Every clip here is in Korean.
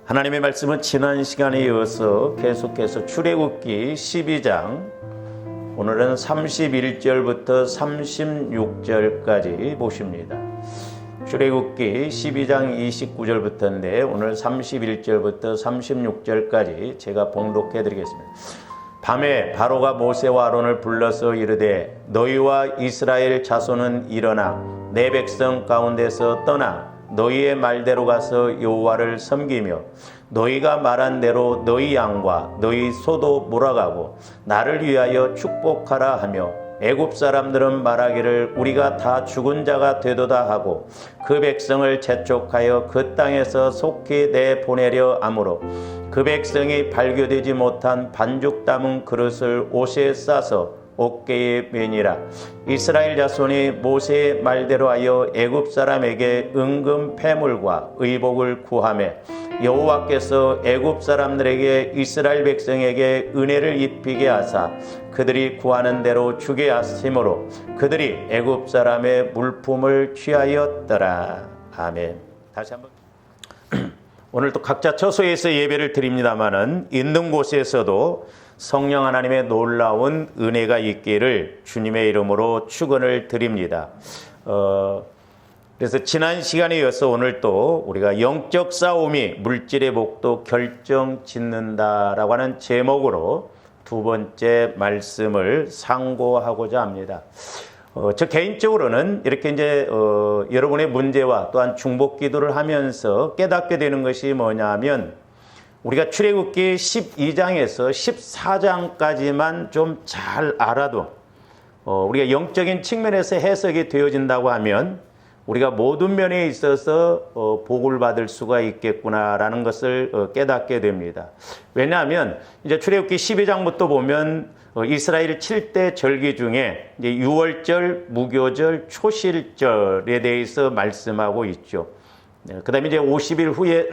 하나님의 말씀은 지난 시간에 이어서 계속해서 출애굽기 12장 오늘은 31절부터 36절까지 보십니다. 출애굽기 12장 29절부터인데 오늘 31절부터 36절까지 제가 봉독해 드리겠습니다. 밤에 바로가 모세와 아론을 불러서 이르되 너희와 이스라엘 자손은 일어나 내 백성 가운데서 떠나 너희의 말대로 가서 여호와를 섬기며 너희가 말한 대로 너희 양과 너희 소도 몰아가고 나를 위하여 축복하라 하며 애굽 사람들은 말하기를 우리가 다 죽은 자가 되도다 하고 그 백성을 재촉하여 그 땅에서 속히 내보내려 하므로 그 백성이 발교되지 못한 반죽 담은 그릇을 옷에 싸서 어깨에 매니라. 이스라엘 자손이 모세의 말대로 하여 애굽 사람에게 은금 패물과 의복을 구하매 여호와께서 애굽 사람들에게 이스라엘 백성에게 은혜를 입히게 하사 그들이 구하는 대로 주게 하심으로 그들이 애굽 사람의 물품을 취하였더라. 아멘. 다시 한번. 오늘도 각자 처소에서 예배를 드립니다마는 있는 곳에서도 성령 하나님의 놀라운 은혜가 있기를 주님의 이름으로 축원을 드립니다. 그래서 지난 시간에 이어서 오늘 또 우리가 영적 싸움이 물질의 복도 결정짓는다라고 하는 제목으로 두 번째 말씀을 상고하고자 합니다. 저 개인적으로는 이렇게 이제 여러분의 문제와 또한 중복 기도를 하면서 깨닫게 되는 것이 뭐냐면 우리가 출애굽기 12장에서 14장까지만 좀 잘 알아도 우리가 영적인 측면에서 해석이 되어진다고 하면 우리가 모든 면에 있어서 복을 받을 수가 있겠구나라는 것을 깨닫게 됩니다. 왜냐하면 이제 출애굽기 12장부터 보면 이스라엘 7대 절기 중에 이제 유월절, 무교절, 초실절에 대해서 말씀하고 있죠. 그 다음에 이제 50일 후에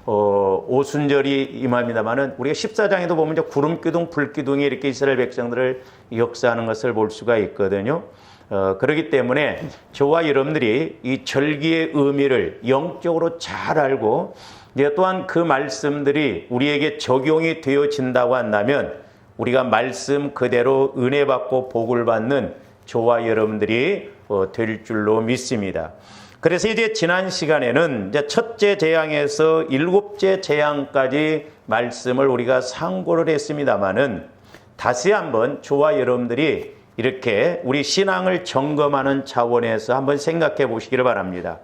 오순절이 임합니다만은 우리가 14장에도 보면 이제 구름기둥, 불기둥이 이렇게 이스라엘 백성들을 역사하는 것을 볼 수가 있거든요. 그렇기 때문에 저와 여러분들이 이 절기의 의미를 영적으로 잘 알고 이제 또한 그 말씀들이 우리에게 적용이 되어진다고 한다면 우리가 말씀 그대로 은혜 받고 복을 받는 저와 여러분들이 될 줄로 믿습니다. 그래서 이제 지난 시간에는 이제 첫째 재앙에서 일곱째 재앙까지 말씀을 우리가 상고를 했습니다마는 다시 한번 저와 여러분들이 이렇게 우리 신앙을 점검하는 차원에서 한번 생각해 보시기를 바랍니다.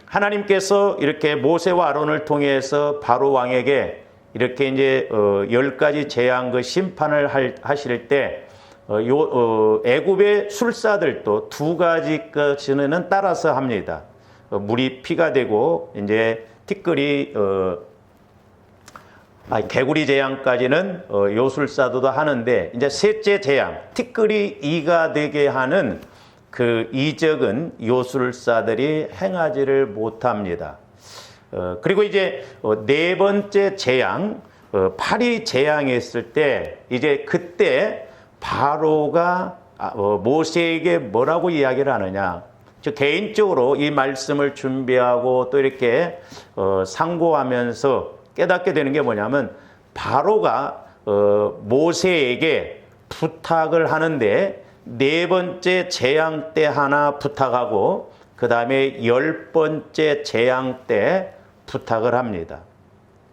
하나님께서 이렇게 모세와 아론을 통해서 바로 왕에게 이렇게 이제 10가지 재앙 그 심판을 하실 때 애굽의 술사들도 2가지까지는 따라서 합니다. 물이 피가 되고 이제 티끌이 개구리 재앙까지는 요술사도도 하는데 이제 셋째 재앙 티끌이 이가 되게 하는 그 이적은 요술사들이 행하지를 못합니다. 그리고 이제 네 번째 재앙 파리 재앙했을 때 이제 그때 바로가 모세에게 뭐라고 이야기를 하느냐. 저 개인적으로 이 말씀을 준비하고 또 이렇게 상고하면서 깨닫게 되는 게 뭐냐면 바로가 모세에게 부탁을 하는데 네 번째 재앙 때 하나 부탁하고 그 다음에 10번째 재앙 때 부탁을 합니다.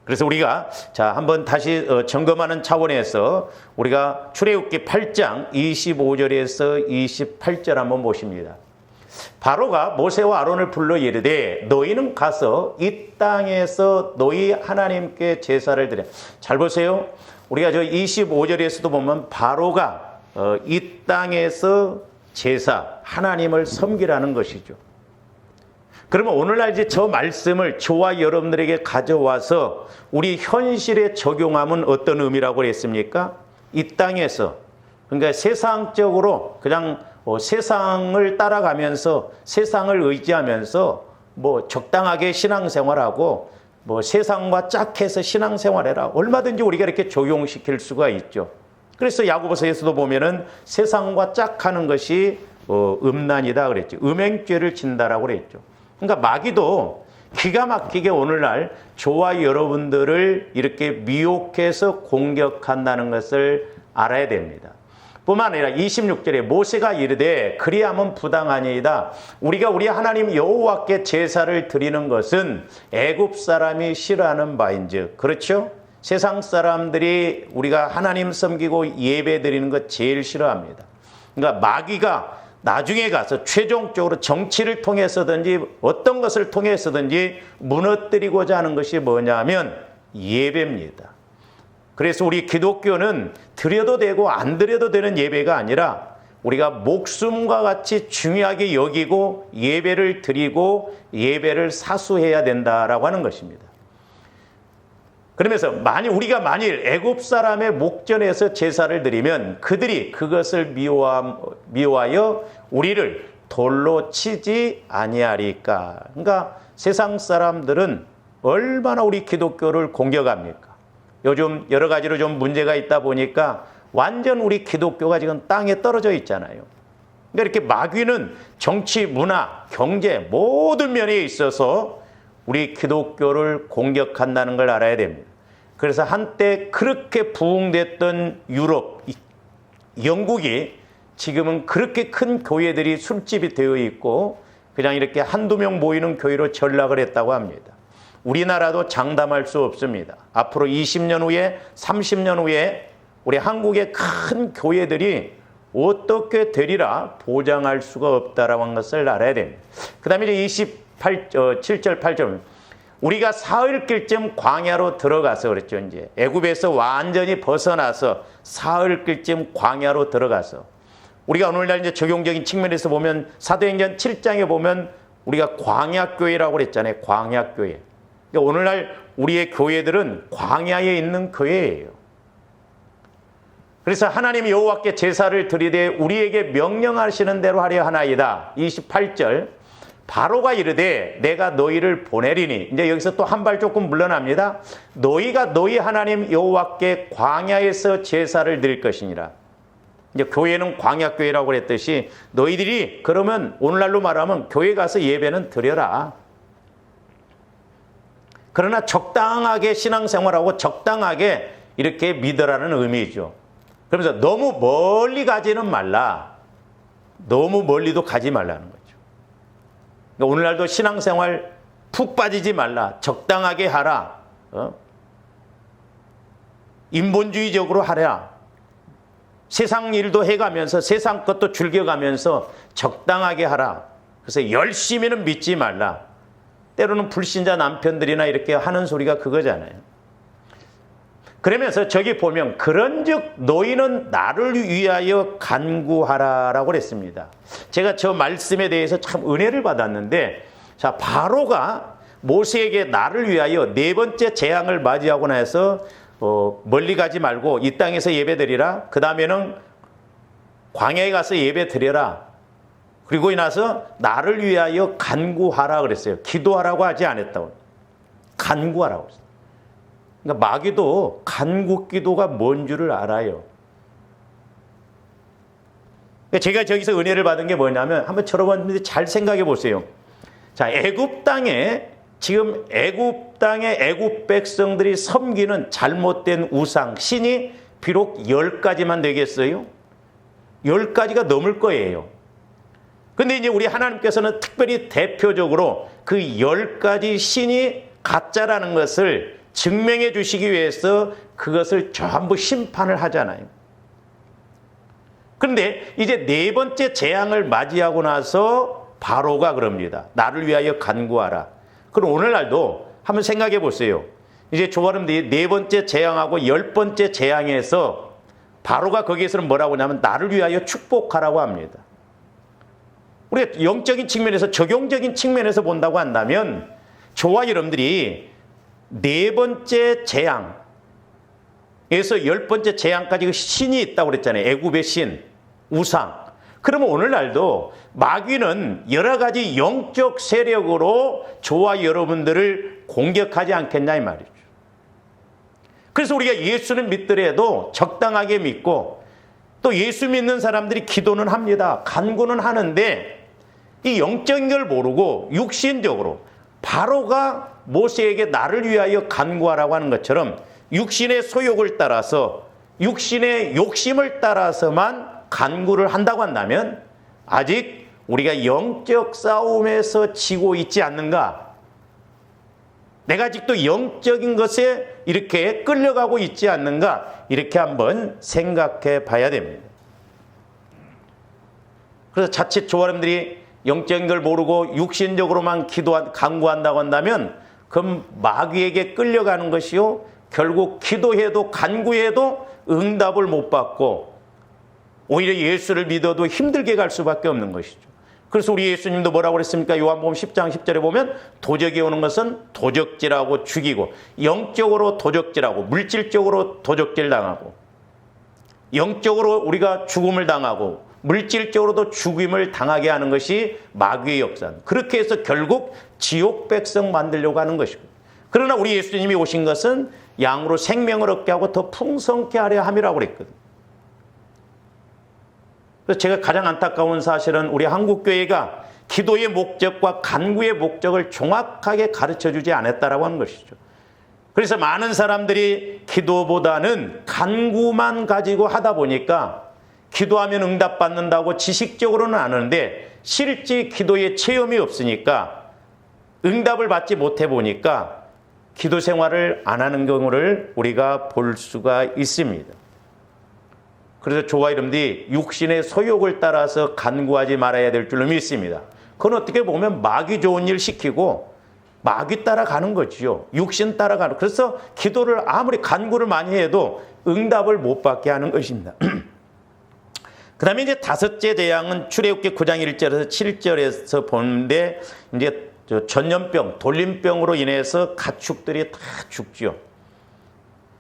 그래서 우리가 자 한번 다시 점검하는 차원에서 우리가 출애굽기 8장 25절에서 28절 한번 보십니다. 바로가 모세와 아론을 불러 이르되 너희는 가서 이 땅에서 너희 하나님께 제사를 드려. 잘 보세요. 우리가 저 25절에서도 보면 바로가 이 땅에서 제사 하나님을 섬기라는 것이죠. 그러면 오늘날 이제 저 말씀을 저와 여러분들에게 가져와서 우리 현실에 적용하면 어떤 의미라고 했습니까? 이 땅에서 그러니까 세상적으로 그냥 세상을 따라가면서 세상을 의지하면서 뭐 적당하게 신앙생활하고 뭐 세상과 짝해서 신앙생활해라 얼마든지 우리가 이렇게 적용시킬 수가 있죠. 그래서 야고보서에서도 보면은 세상과 짝하는 것이 음란이다 그랬죠. 음행죄를 진다라고 그랬죠. 그러니까 마귀도 기가 막히게 오늘날 저와 여러분들을 이렇게 미혹해서 공격한다는 것을 알아야 됩니다. 뿐만 아니라 26절에 모세가 이르되 그리함은 부당하니이다. 우리가 우리 하나님 여호와께 제사를 드리는 것은 애굽 사람이 싫어하는 바인즉. 그렇죠? 세상 사람들이 우리가 하나님 섬기고 예배 드리는 것 제일 싫어합니다. 그러니까 마귀가 나중에 가서 최종적으로 정치를 통해서든지 어떤 것을 통해서든지 무너뜨리고자 하는 것이 뭐냐면 예배입니다. 그래서 우리 기독교는 드려도 되고 안 드려도 되는 예배가 아니라 우리가 목숨과 같이 중요하게 여기고 예배를 드리고 예배를 사수해야 된다라고 하는 것입니다. 그러면서 우리가 만일 애굽 사람의 목전에서 제사를 드리면 그들이 그것을 미워하여 우리를 돌로 치지 아니하리까. 그러니까 세상 사람들은 얼마나 우리 기독교를 공격합니까? 요즘 여러 가지로 좀 문제가 있다 보니까 완전 우리 기독교가 지금 땅에 떨어져 있잖아요. 그러니까 이렇게 마귀는 정치, 문화, 경제 모든 면에 있어서 우리 기독교를 공격한다는 걸 알아야 됩니다. 그래서 한때 그렇게 부흥됐던 유럽, 영국이 지금은 그렇게 큰 교회들이 술집이 되어 있고 그냥 이렇게 한두 명 모이는 교회로 전락을 했다고 합니다. 우리나라도 장담할 수 없습니다. 앞으로 20년 후에 30년 후에 우리 한국의 큰 교회들이 어떻게 되리라 보장할 수가 없다라고 하는 것을 알아야 됩니다. 그 다음에 이제 7절 8절 우리가 사흘길쯤 광야로 들어가서 그랬죠. 이제 애굽에서 완전히 벗어나서 사흘길쯤 광야로 들어가서 우리가 오늘날 이제 적용적인 측면에서 보면 사도행전 7장에 보면 우리가 광야교회라고 그랬잖아요. 광야교회. 그러니까 오늘날 우리의 교회들은 광야에 있는 교회예요. 그래서 하나님이 여호와께 제사를 드리되 우리에게 명령하시는 대로 하려 하나이다. 28절 바로가 이르되 내가 너희를 보내리니 이제 여기서 또 한 발 조금 물러납니다. 너희가 너희 하나님 여호와께 광야에서 제사를 드릴 것이니라. 이제 교회는 광야교회라고 그랬듯이 너희들이 그러면 오늘날로 말하면 교회 가서 예배는 드려라. 그러나 적당하게 신앙생활하고 적당하게 이렇게 믿으라는 의미죠. 그러면서 너무 멀리 가지는 말라. 너무 멀리도 가지 말라는 거죠. 그러니까 오늘날도 신앙생활 푹 빠지지 말라. 적당하게 하라. 인본주의적으로 하라. 세상 일도 해가면서 세상 것도 즐겨가면서 적당하게 하라. 그래서 열심히는 믿지 말라. 때로는 불신자 남편들이나 이렇게 하는 소리가 그거잖아요. 그러면서 저기 보면 그런즉 너희는 나를 위하여 간구하라라고 그랬습니다. 제가 저 말씀에 대해서 참 은혜를 받았는데 자 바로가 모세에게 나를 위하여 네 번째 재앙을 맞이하고 나서 멀리 가지 말고 이 땅에서 예배드리라. 그 다음에는 광야에 가서 예배드려라. 그리고 나서 나를 위하여 간구하라 그랬어요. 기도하라고 하지 않았다고. 간구하라고 그랬어요. 그러니까 마귀도 간구 기도가 뭔 줄을 알아요. 제가 저기서 은혜를 받은 게 뭐냐면 한번 여러분들이 잘 생각해 보세요. 자, 애굽 땅에 지금 애굽 땅의 애굽 백성들이 섬기는 잘못된 우상 신이 비록 10가지만 되겠어요? 10가지가 넘을 거예요. 근데 이제 우리 하나님께서는 특별히 대표적으로 그 10가지 신이 가짜라는 것을 증명해 주시기 위해서 그것을 전부 심판을 하잖아요. 그런데 이제 네 번째 재앙을 맞이하고 나서 바로가 그럽니다. 나를 위하여 간구하라. 그럼 오늘날도 한번 생각해 보세요. 이제 조아름들이 네 번째 재앙하고 10번째 재앙에서 바로가 거기에서는 뭐라고 하냐면 나를 위하여 축복하라고 합니다. 우리가 영적인 측면에서 적용적인 측면에서 본다고 한다면 저와 여러분들이 네 번째 재앙에서 10번째 재앙까지 신이 있다고 그랬잖아요. 애굽의 신, 우상. 그러면 오늘날도 마귀는 여러 가지 영적 세력으로 저와 여러분들을 공격하지 않겠냐 이 말이죠. 그래서 우리가 예수를 믿더라도 적당하게 믿고 또 예수 믿는 사람들이 기도는 합니다. 간구는 하는데 이 영적인 걸 모르고 육신적으로 바로가 모세에게 나를 위하여 간구하라고 하는 것처럼 육신의 소욕을 따라서 육신의 욕심을 따라서만 간구를 한다고 한다면 아직 우리가 영적 싸움에서 지고 있지 않는가? 내가 아직도 영적인 것에 이렇게 끌려가고 있지 않는가? 이렇게 한번 생각해 봐야 됩니다. 그래서 자칫 조아람들이 영적인 걸 모르고 육신적으로만 간구한다고 한다면 그럼 마귀에게 끌려가는 것이요. 결국 기도해도 간구해도 응답을 못 받고 오히려 예수를 믿어도 힘들게 갈 수밖에 없는 것이죠. 그래서 우리 예수님도 뭐라고 그랬습니까? 요한복음 10장 10절에 보면 도적이 오는 것은 도적질하고 죽이고 영적으로 도적질하고 물질적으로 도적질 당하고 영적으로 우리가 죽음을 당하고 물질적으로도 죽임을 당하게 하는 것이 마귀의 역사입니다. 그렇게 해서 결국 지옥 백성 만들려고 하는 것이고 그러나 우리 예수님이 오신 것은 양으로 생명을 얻게 하고 더 풍성케 하려 함이라고 그랬거든요. 그래서 제가 가장 안타까운 사실은 우리 한국교회가 기도의 목적과 간구의 목적을 정확하게 가르쳐주지 않았다라고 하는 것이죠. 그래서 많은 사람들이 기도보다는 간구만 가지고 하다 보니까 기도하면 응답받는다고 지식적으로는 아는데 실제 기도의 체험이 없으니까 응답을 받지 못해 보니까 기도 생활을 안 하는 경우를 우리가 볼 수가 있습니다. 그래서 저와 여러분들이 육신의 소욕을 따라서 간구하지 말아야 될 줄로 믿습니다. 그건 어떻게 보면 마귀 좋은 일 시키고 마귀 따라가는 거지요. 육신 따라가는. 그래서 기도를 아무리 간구를 많이 해도 응답을 못 받게 하는 것입니다. 그 다음에 이제 다섯째 재앙은 출애굽기 9장 1절에서 7절에서 보는데 이제 전염병, 돌림병으로 인해서 가축들이 다 죽죠.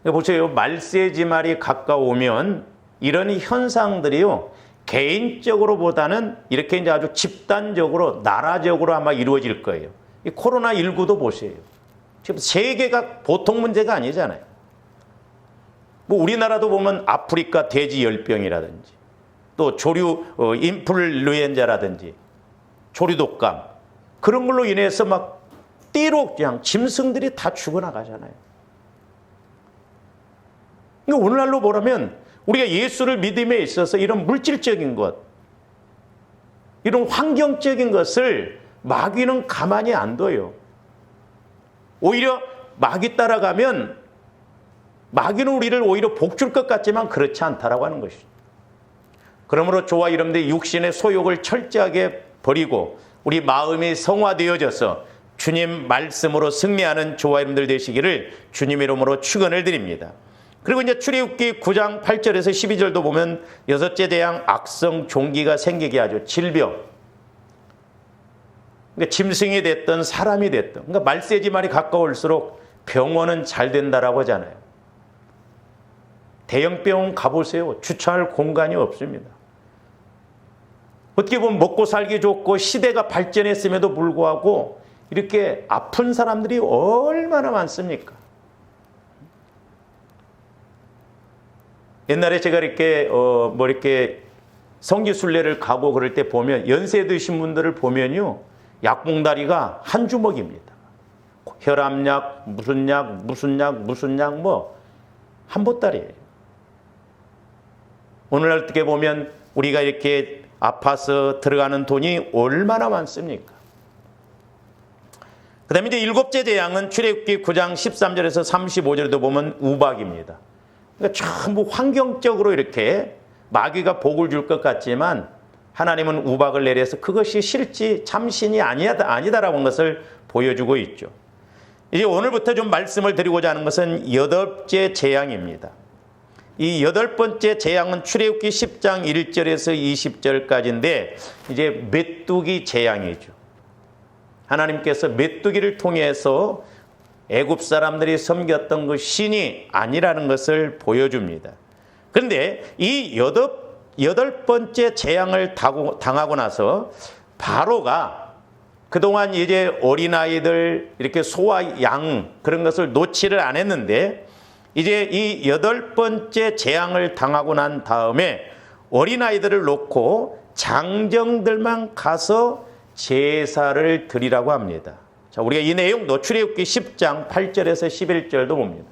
보세요. 말세지말이 가까우면 이런 현상들이요. 개인적으로보다는 이렇게 이제 아주 집단적으로, 나라적으로 아마 이루어질 거예요. 이 코로나19도 보세요. 지금 세계가 보통 문제가 아니잖아요. 뭐 우리나라도 보면 아프리카 돼지 열병이라든지 또 조류 인플루엔자라든지 조류독감 그런 걸로 인해서 막 띠로 그냥 짐승들이 다 죽어나가잖아요. 그러니까 오늘날로 보라면 우리가 예수를 믿음에 있어서 이런 물질적인 것, 이런 환경적인 것을 마귀는 가만히 안 둬요. 오히려 마귀 따라가면 마귀는 우리를 오히려 복 줄 것 같지만 그렇지 않다라고 하는 것이죠. 그러므로 저와 여러분들이 육신의 소욕을 철저하게 버리고 우리 마음이 성화되어져서 주님 말씀으로 승리하는 저와 여러분들 되시기를 주님 이름으로 축원을 드립니다. 그리고 이제 출애굽기 9장 8절에서 12절도 보면 여섯째 재앙 악성 종기가 생기게 하죠. 질병. 그러니까 짐승이 됐든 사람이 됐든. 그러니까 말세지말이 가까울수록 병원은 잘 된다라고 하잖아요. 대형병원 가보세요. 주차할 공간이 없습니다. 어떻게 보면 먹고 살기 좋고 시대가 발전했음에도 불구하고 이렇게 아픈 사람들이 얼마나 많습니까? 옛날에 제가 이렇게 이렇게 성지순례를 가고 그럴 때 보면 연세 드신 분들을 보면요. 약봉다리가 한 주먹입니다. 혈압약, 무슨 약 뭐 한 보따리예요. 오늘날 어떻게 보면 우리가 이렇게 아파서 들어가는 돈이 얼마나 많습니까? 그 다음에 이제 일곱째 재앙은 출애굽기 9장 13절에서 35절에도 보면 우박입니다. 그러니까 전부 환경적으로 이렇게 마귀가 복을 줄 것 같지만 하나님은 우박을 내려서 그것이 실제 참신이 아니다라고 하는 것을 보여주고 있죠. 이제 오늘부터 좀 말씀을 드리고자 하는 것은 여덟째 재앙입니다. 이 여덟 번째 재앙은 출애굽기 10장 1절에서 20절까지인데 이제 메뚜기 재앙이죠. 하나님께서 메뚜기를 통해서 애굽 사람들이 섬겼던 그 신이 아니라는 것을 보여줍니다. 그런데 이 여덟 번째 재앙을 당하고 나서 바로가 그동안 이제 어린아이들 이렇게 소와 양 그런 것을 놓지를 안 했는데 이제 이 여덟 번째 재앙을 당하고 난 다음에 어린아이들을 놓고 장정들만 가서 제사를 드리라고 합니다. 자, 우리가 이 내용도 출애굽기 10장 8절에서 11절도 봅니다.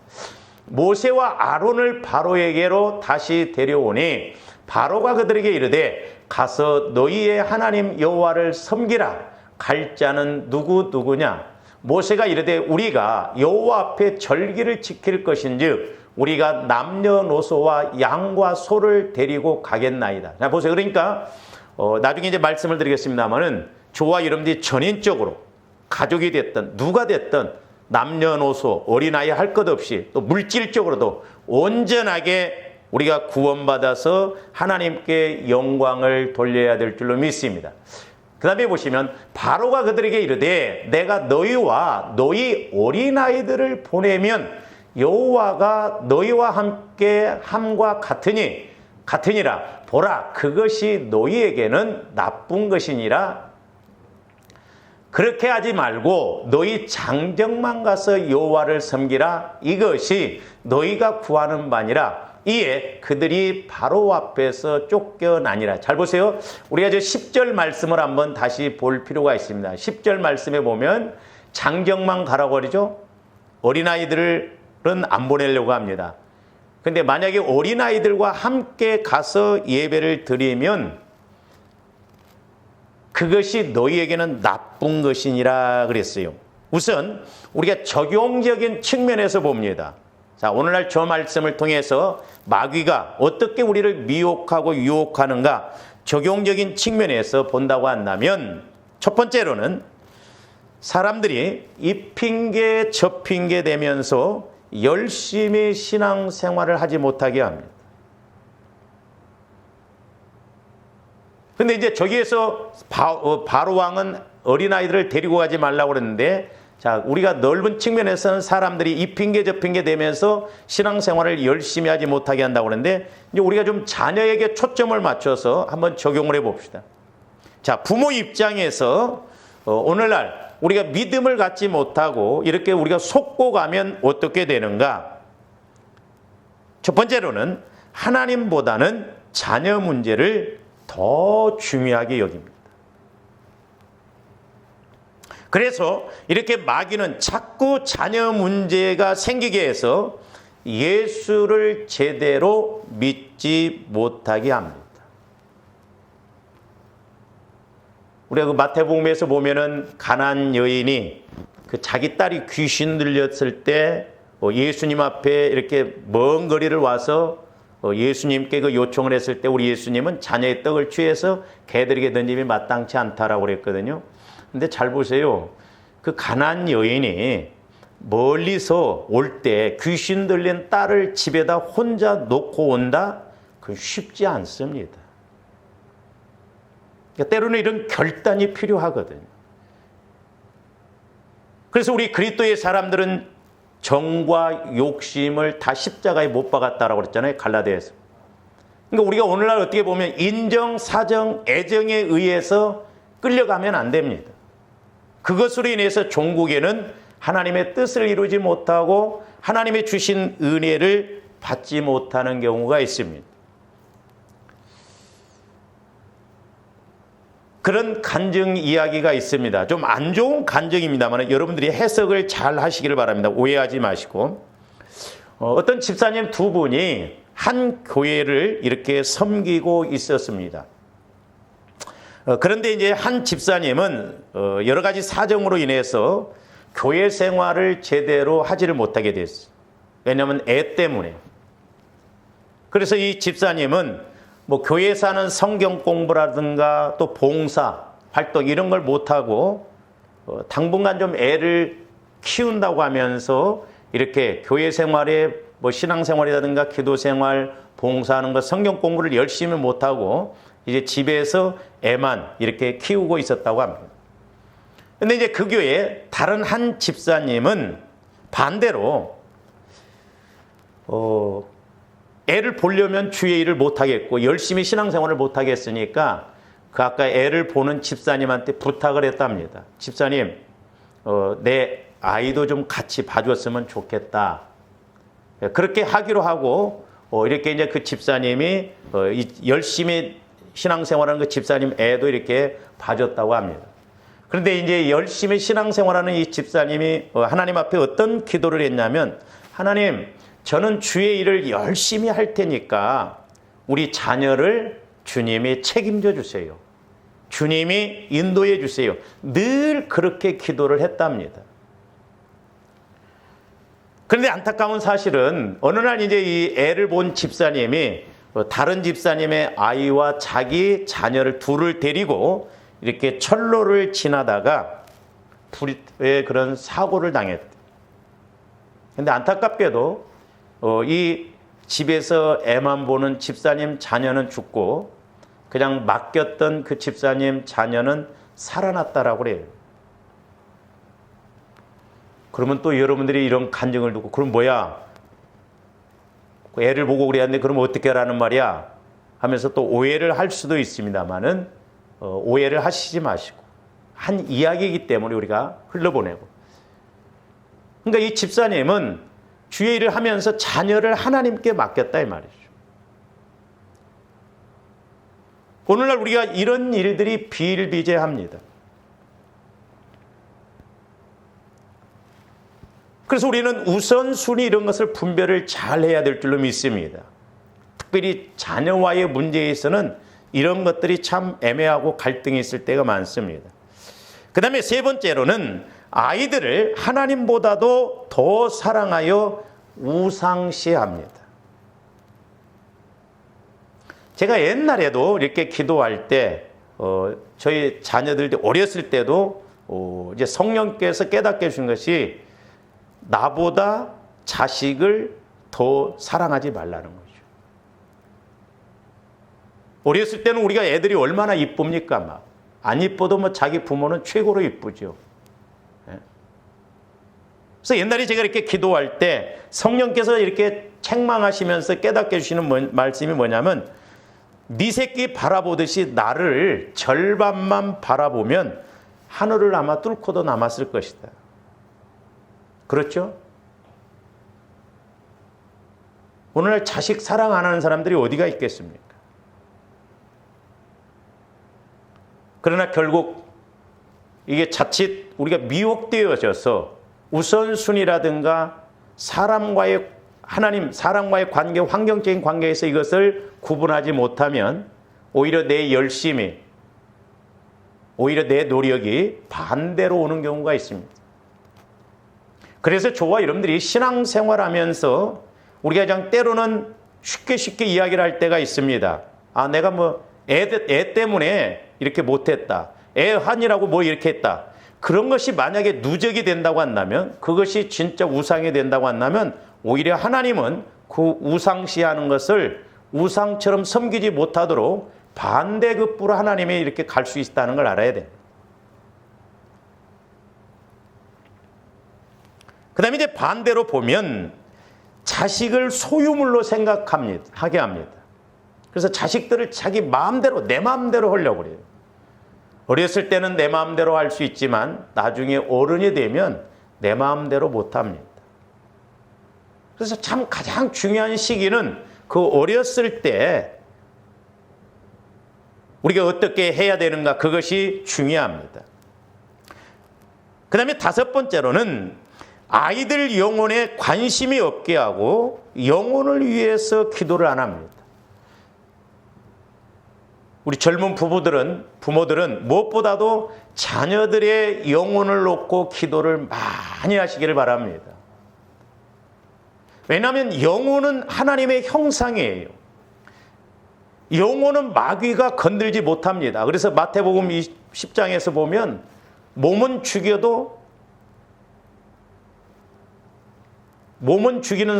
모세와 아론을 바로에게로 다시 데려오니 바로가 그들에게 이르되 가서 너희의 하나님 여호와를 섬기라. 갈 자는 누구냐? 모세가 이르되 우리가 여호와 앞에 절기를 지킬 것인즉 우리가 남녀노소와 양과 소를 데리고 가겠나이다. 자, 보세요. 그러니까 나중에 이제 말씀을 드리겠습니다만은 저와 여러분들이 전인적으로 가족이 됐든 누가 됐든 남녀노소 어린아이 할 것 없이 또 물질적으로도 온전하게 우리가 구원받아서 하나님께 영광을 돌려야 될 줄로 믿습니다. 그 다음에 보시면 바로가 그들에게 이르되 내가 너희와 너희 어린아이들을 보내면 여호와가 너희와 함께 함과 같으니라. 보라, 그것이 너희에게는 나쁜 것이니라. 그렇게 하지 말고 너희 장정만 가서 여호와를 섬기라. 이것이 너희가 구하는 바니라. 이에 그들이 바로 앞에서 쫓겨나니라. 잘 보세요. 우리가 저 10절 말씀을 한번 다시 볼 필요가 있습니다. 10절 말씀에 보면 장정만 가라고 그러죠. 어린아이들은 안 보내려고 합니다. 근데 만약에 어린아이들과 함께 가서 예배를 드리면 그것이 너희에게는 나쁜 것이니라 그랬어요. 우선 우리가 적용적인 측면에서 봅니다. 자, 오늘날 저 말씀을 통해서 마귀가 어떻게 우리를 미혹하고 유혹하는가 적용적인 측면에서 본다고 한다면 첫 번째로는 사람들이 이 핑계 저 핑계 대면서 열심히 신앙생활을 하지 못하게 합니다. 근데 이제 저기에서 바로 왕은 어린아이들을 데리고 가지 말라고 그랬는데 자, 우리가 넓은 측면에서는 사람들이 이 핑계 저 핑계 대면서 신앙생활을 열심히 하지 못하게 한다고 그러는데 이제 우리가 좀 자녀에게 초점을 맞춰서 한번 적용을 해 봅시다. 자, 부모 입장에서 오늘날 우리가 믿음을 갖지 못하고 이렇게 우리가 속고 가면 어떻게 되는가? 첫 번째로는 하나님보다는 자녀 문제를 더 중요하게 여깁니다. 그래서 이렇게 마귀는 자꾸 자녀 문제가 생기게 해서 예수를 제대로 믿지 못하게 합니다. 우리가 그 마태복음에서 보면은 가나안 여인이 그 자기 딸이 귀신 들렸을 때 예수님 앞에 이렇게 먼 거리를 와서 예수님께 그 요청을 했을 때 우리 예수님은 자녀의 떡을 취해서 개들에게 던짐이 마땅치 않다라고 그랬거든요. 근데 잘 보세요. 그 가나안 여인이 멀리서 올 때 귀신 들린 딸을 집에다 혼자 놓고 온다? 그건 쉽지 않습니다. 그러니까 때로는 이런 결단이 필요하거든요. 그래서 우리 그리스도의 사람들은 정과 욕심을 다 십자가에 못 박았다라고 그랬잖아요. 갈라디아에서. 그러니까 우리가 오늘날 어떻게 보면 인정, 사정, 애정에 의해서 끌려가면 안 됩니다. 그것으로 인해서 종국에는 하나님의 뜻을 이루지 못하고 하나님의 주신 은혜를 받지 못하는 경우가 있습니다. 그런 간증 이야기가 있습니다. 좀 안 좋은 간증입니다만 여러분들이 해석을 잘 하시기를 바랍니다. 오해하지 마시고. 어떤 집사님 두 분이 한 교회를 이렇게 섬기고 있었습니다. 그런데 이제 한 집사님은 여러 가지 사정으로 인해서 교회 생활을 제대로 하지를 못하게 됐어요. 왜냐하면 애 때문에. 그래서 이 집사님은 뭐 교회에서 하는 성경 공부라든가 또 봉사 활동 이런 걸 못하고 당분간 좀 애를 키운다고 하면서 이렇게 교회 생활에 뭐 신앙생활이라든가 기도생활 봉사하는 것 성경 공부를 열심히 못하고 이제 집에서 애만 이렇게 키우고 있었다고 합니다. 근데 이제 그 교회에 다른 한 집사님은 반대로 애를 보려면 주의 일을 못하겠고 열심히 신앙생활을 못하겠으니까 그 아까 애를 보는 집사님한테 부탁을 했답니다. 집사님, 내 아이도 좀 같이 봐줬으면 좋겠다. 그렇게 하기로 하고 이렇게 이제 그 집사님이 열심히 신앙생활하는 그 집사님 애도 이렇게 봐줬다고 합니다. 그런데 이제 열심히 신앙생활하는 이 집사님이 하나님 앞에 어떤 기도를 했냐면, 하나님, 저는 주의 일을 열심히 할 테니까 우리 자녀를 주님이 책임져 주세요. 주님이 인도해 주세요. 늘 그렇게 기도를 했답니다. 그런데 안타까운 사실은 어느 날 이제 이 애를 본 집사님이 다른 집사님의 아이와 자기 자녀를 둘을 데리고 이렇게 철로를 지나다가 불의 그런 사고를 당했대. 근데 안타깝게도 이 집에서 애만 보는 집사님 자녀는 죽고 그냥 맡겼던 그 집사님 자녀는 살아났다라고 그래요. 그러면 또 여러분들이 이런 간증을 듣고, 그럼 뭐야? 애를 보고 그랬는데 그럼 어떻게 하라는 말이야? 하면서 또 오해를 할 수도 있습니다만은 오해를 하시지 마시고, 한 이야기이기 때문에 우리가 흘러보내고. 그러니까 이 집사님은 주의 일을 하면서 자녀를 하나님께 맡겼다 이 말이죠. 오늘날 우리가 이런 일들이 비일비재합니다. 그래서 우리는 우선순위 이런 것을 분별을 잘 해야 될 줄로 믿습니다. 특별히 자녀와의 문제에 있어서는 이런 것들이 참 애매하고 갈등이 있을 때가 많습니다. 그 다음에 세 번째로는 아이들을 하나님보다도 더 사랑하여 우상시합니다. 제가 옛날에도 이렇게 기도할 때 저희 자녀들 어렸을 때도 이제 성령께서 깨닫게 해준 것이 나보다 자식을 더 사랑하지 말라는 거죠. 어렸을 때는 우리가 애들이 얼마나 이쁩니까? 막. 안 이뻐도 뭐 자기 부모는 최고로 이쁘죠. 그래서 옛날에 제가 이렇게 기도할 때 성령께서 이렇게 책망하시면서 깨닫게 해주시는 말씀이 뭐냐면, 네 새끼 바라보듯이 나를 절반만 바라보면 하늘을 아마 뚫고도 남았을 것이다. 그렇죠? 오늘날 자식 사랑 안 하는 사람들이 어디가 있겠습니까? 그러나 결국 이게 자칫 우리가 미혹되어져서 우선순위라든가 사람과의 관계, 환경적인 관계에서 이것을 구분하지 못하면 오히려 내 열심이, 오히려 내 노력이 반대로 오는 경우가 있습니다. 그래서 저와 여러분들이 신앙생활하면서 우리가 그냥 때로는 쉽게 이야기를 할 때가 있습니다. 아, 내가 뭐 애 때문에 이렇게 못했다. 애 한이라고 뭐 이렇게 했다. 그런 것이 만약에 누적이 된다고 한다면, 그것이 진짜 우상이 된다고 한다면 오히려 하나님은 그 우상시하는 것을 우상처럼 섬기지 못하도록 반대급부로 하나님이 이렇게 갈 수 있다는 걸 알아야 돼요. 그 다음에 이제 반대로 보면 자식을 소유물로 생각하게 합니다. 그래서 자식들을 자기 마음대로, 내 마음대로 하려고 그래요. 어렸을 때는 내 마음대로 할 수 있지만 나중에 어른이 되면 내 마음대로 못합니다. 그래서 참 가장 중요한 시기는 그 어렸을 때 우리가 어떻게 해야 되는가, 그것이 중요합니다. 그 다음에 다섯 번째로는 아이들 영혼에 관심이 없게 하고 영혼을 위해서 기도를 안 합니다. 우리 젊은 부모들은 무엇보다도 자녀들의 영혼을 놓고 기도를 많이 하시기를 바랍니다. 왜냐하면 영혼은 하나님의 형상이에요. 영혼은 마귀가 건들지 못합니다. 그래서 마태복음 10장에서 보면 몸은 죽이는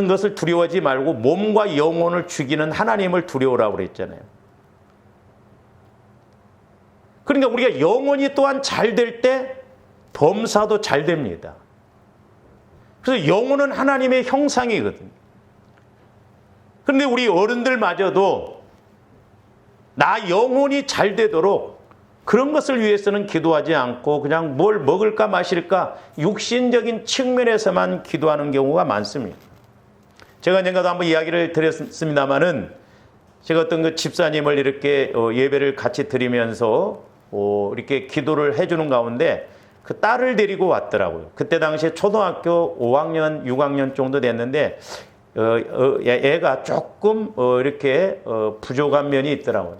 것을 두려워하지 말고 몸과 영혼을 죽이는 하나님을 두려워라고 그랬잖아요. 그러니까 우리가 영혼이 또한 잘 될 때 범사도 잘 됩니다. 그래서 영혼은 하나님의 형상이거든요. 그런데 우리 어른들마저도 나 영혼이 잘 되도록 그런 것을 위해서는 기도하지 않고 그냥 뭘 먹을까 마실까 육신적인 측면에서만 기도하는 경우가 많습니다. 제가 언젠가도 한번 이야기를 드렸습니다마는, 제가 어떤 그 집사님을 이렇게 예배를 같이 드리면서 이렇게 기도를 해주는 가운데 그 딸을 데리고 왔더라고요. 그때 당시에 초등학교 5학년, 6학년 정도 됐는데 애가 조금 이렇게 부족한 면이 있더라고요.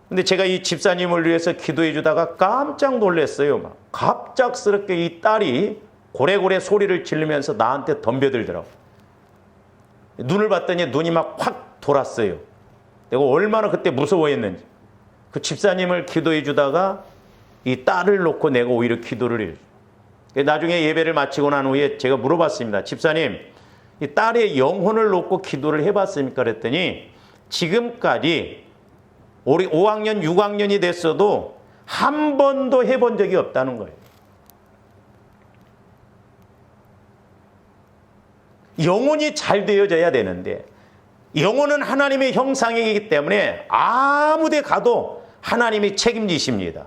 근데 제가 이 집사님을 위해서 기도해 주다가 깜짝 놀랐어요. 막 갑작스럽게 이 딸이 고래고래 소리를 지르면서 나한테 덤벼들더라고요. 눈을 봤더니 눈이 막 확 돌았어요. 내가 얼마나 그때 무서워했는지. 그 집사님을 기도해 주다가 이 딸을 놓고 내가 오히려 기도를 해요. 나중에 예배를 마치고 난 후에 제가 물어봤습니다. 집사님, 이 딸의 영혼을 놓고 기도를 해봤습니까? 그랬더니 지금까지 우리 5학년, 6학년이 됐어도 한 번도 해본 적이 없다는 거예요. 영혼이 잘 되어져야 되는데 영혼은 하나님의 형상이기 때문에 아무 데 가도 하나님이 책임지십니다.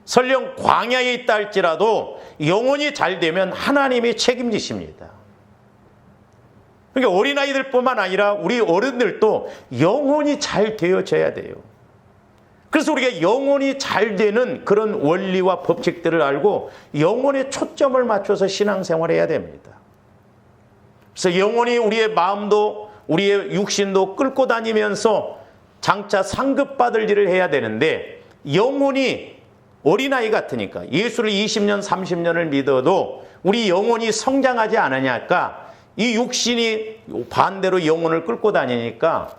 설령 광야에 있다 할지라도 영혼이 잘 되면 하나님이 책임지십니다. 그러니까 어린아이들뿐만 아니라 우리 어른들도 영혼이 잘 되어져야 돼요. 그래서 우리가 영혼이 잘 되는 그런 원리와 법칙들을 알고 영혼에 초점을 맞춰서 신앙생활을 해야 됩니다. 그래서 영혼이 우리의 마음도 우리의 육신도 끌고 다니면서 장차 상급받을 일을 해야 되는데 영혼이 어린아이 같으니까 예수를 20년, 30년을 믿어도 우리 영혼이 성장하지 않으니까 이 육신이 반대로 영혼을 끌고 다니니까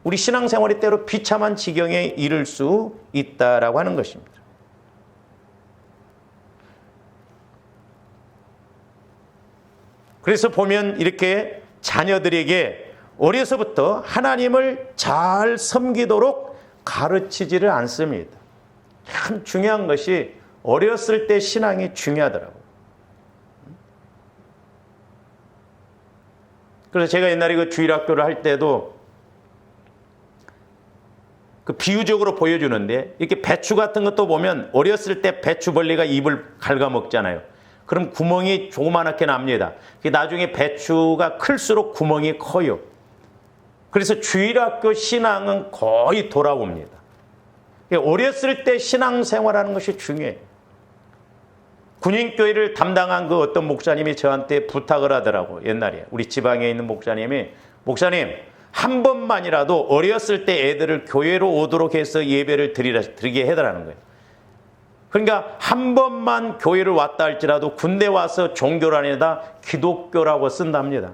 우리 신앙생활이 때로 비참한 지경에 이를 수 있다라고 하는 것입니다. 그래서 보면 이렇게 자녀들에게 어려서부터 하나님을 잘 섬기도록 가르치지를 않습니다. 참 중요한 것이 어렸을 때 신앙이 중요하더라고요. 그래서 제가 옛날에 그 주일학교를 할 때도 그 비유적으로 보여주는데 이렇게 배추 같은 것도 보면 어렸을 때 배추벌레가 입을 갉아먹잖아요. 그럼 구멍이 조그맣게 납니다. 나중에 배추가 클수록 구멍이 커요. 그래서 주일학교 신앙은 거의 돌아옵니다. 어렸을 때 신앙생활하는 것이 중요해요. 군인교회를 담당한 그 어떤 목사님이 저한테 부탁을 하더라고요. 옛날에 우리 지방에 있는 목사님이 목사님 한 번만이라도 어렸을 때 애들을 교회로 오도록 해서 예배를 드리게 해달라는 거예요. 그러니까 한 번만 교회를 왔다 할지라도 군대 와서 종교란에다 기독교라고 쓴답니다.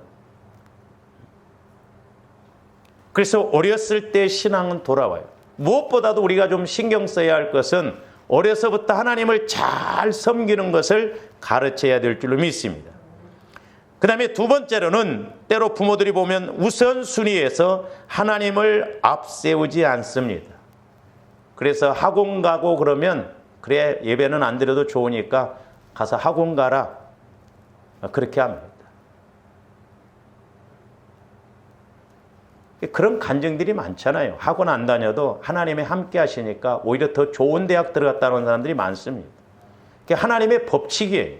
그래서 어렸을 때 신앙은 돌아와요. 무엇보다도 우리가 좀 신경 써야 할 것은 어려서부터 하나님을 잘 섬기는 것을 가르쳐야 될 줄로 믿습니다. 그 다음에 두 번째로는 때로 부모들이 보면 우선순위에서 하나님을 앞세우지 않습니다. 그래서 학원 가고 그러면 그래 예배는 안 드려도 좋으니까 가서 학원 가라 그렇게 합니다. 그런 간증들이 많잖아요. 학원 안 다녀도 하나님이 함께 하시니까 오히려 더 좋은 대학 들어갔다 온 사람들이 많습니다. 그게 하나님의 법칙이에요.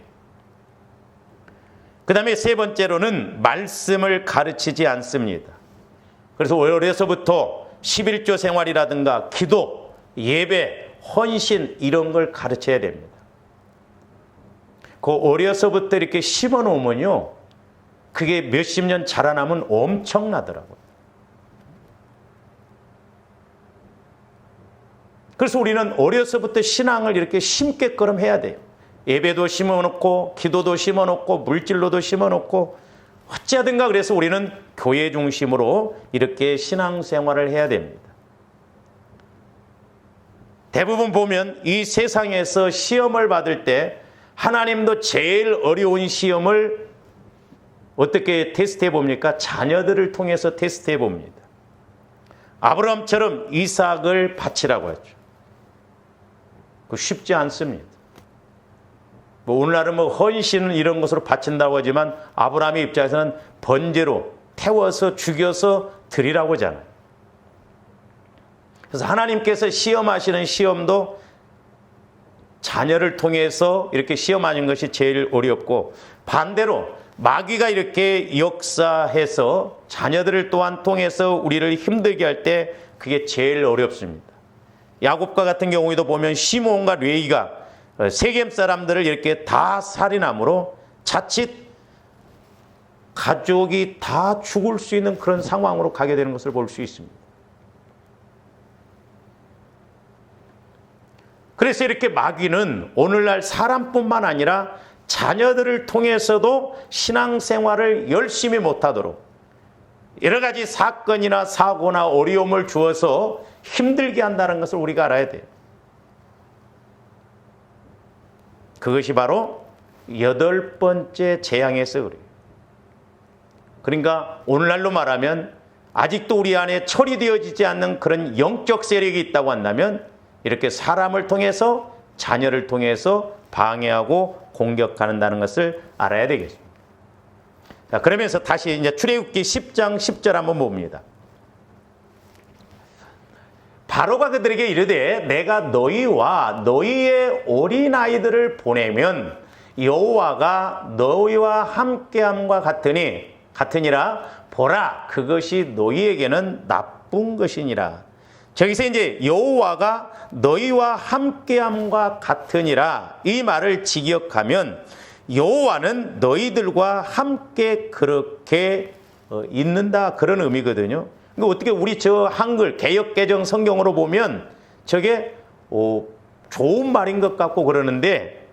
그 다음에 세 번째로는 말씀을 가르치지 않습니다. 그래서 어려서부터 11조 생활이라든가 기도, 예배, 헌신 이런 걸 가르쳐야 됩니다. 그 어려서부터 이렇게 심어 놓으면요 그게 몇십 년 자라나면 엄청나더라고요. 그래서 우리는 어려서부터 신앙을 이렇게 심게끔 해야 돼요. 예배도 심어놓고 기도도 심어놓고 물질로도 심어놓고 어찌하든가 그래서 우리는 교회 중심으로 이렇게 신앙생활을 해야 됩니다. 대부분 보면 이 세상에서 시험을 받을 때 하나님도 제일 어려운 시험을 어떻게 테스트해 봅니까? 자녀들을 통해서 테스트해 봅니다. 아브라함처럼 이삭을 바치라고 했죠. 그 쉽지 않습니다. 뭐 오늘날은 뭐 헌신은 이런 것으로 바친다고 하지만 아브라함의 입장에서는 번제로 태워서 죽여서 드리라고 하잖아요. 그래서 하나님께서 시험하시는 시험도 자녀를 통해서 이렇게 시험하는 것이 제일 어렵고 반대로 마귀가 이렇게 역사해서 자녀들을 또한 통해서 우리를 힘들게 할 때 그게 제일 어렵습니다. 야곱과 같은 경우에도 보면 시므온과 레위가 세겜 사람들을 이렇게 다 살인함으로 자칫 가족이 다 죽을 수 있는 그런 상황으로 가게 되는 것을 볼 수 있습니다. 그래서 이렇게 마귀는 오늘날 사람뿐만 아니라 자녀들을 통해서도 신앙생활을 열심히 못하도록 여러 가지 사건이나 사고나 어려움을 주어서 힘들게 한다는 것을 우리가 알아야 돼요. 그것이 바로 8번째 재앙에서 그래요. 그러니까 오늘날로 말하면 아직도 우리 안에 처리되어지지 않는 그런 영적 세력이 있다고 한다면 이렇게 사람을 통해서 자녀를 통해서 방해하고 공격한다는 것을 알아야 되겠습니다. 자, 그러면서 다시 이제 출애굽기 10장 10절 한번 봅니다. 바로가 그들에게 이르되 내가 너희와 너희의 어린아이들을 보내면 여호와가 너희와 함께함과 같으니라 보라 그것이 너희에게는 나쁜 것이니라. 저기서 이제 여호와가 너희와 함께함과 같으니라 이 말을 직역하면 여호와는 너희들과 함께 그렇게 있는다 그런 의미거든요. 그러니까 어떻게 우리 저 한글 개역개정 성경으로 보면 저게 좋은 말인 것 같고 그러는데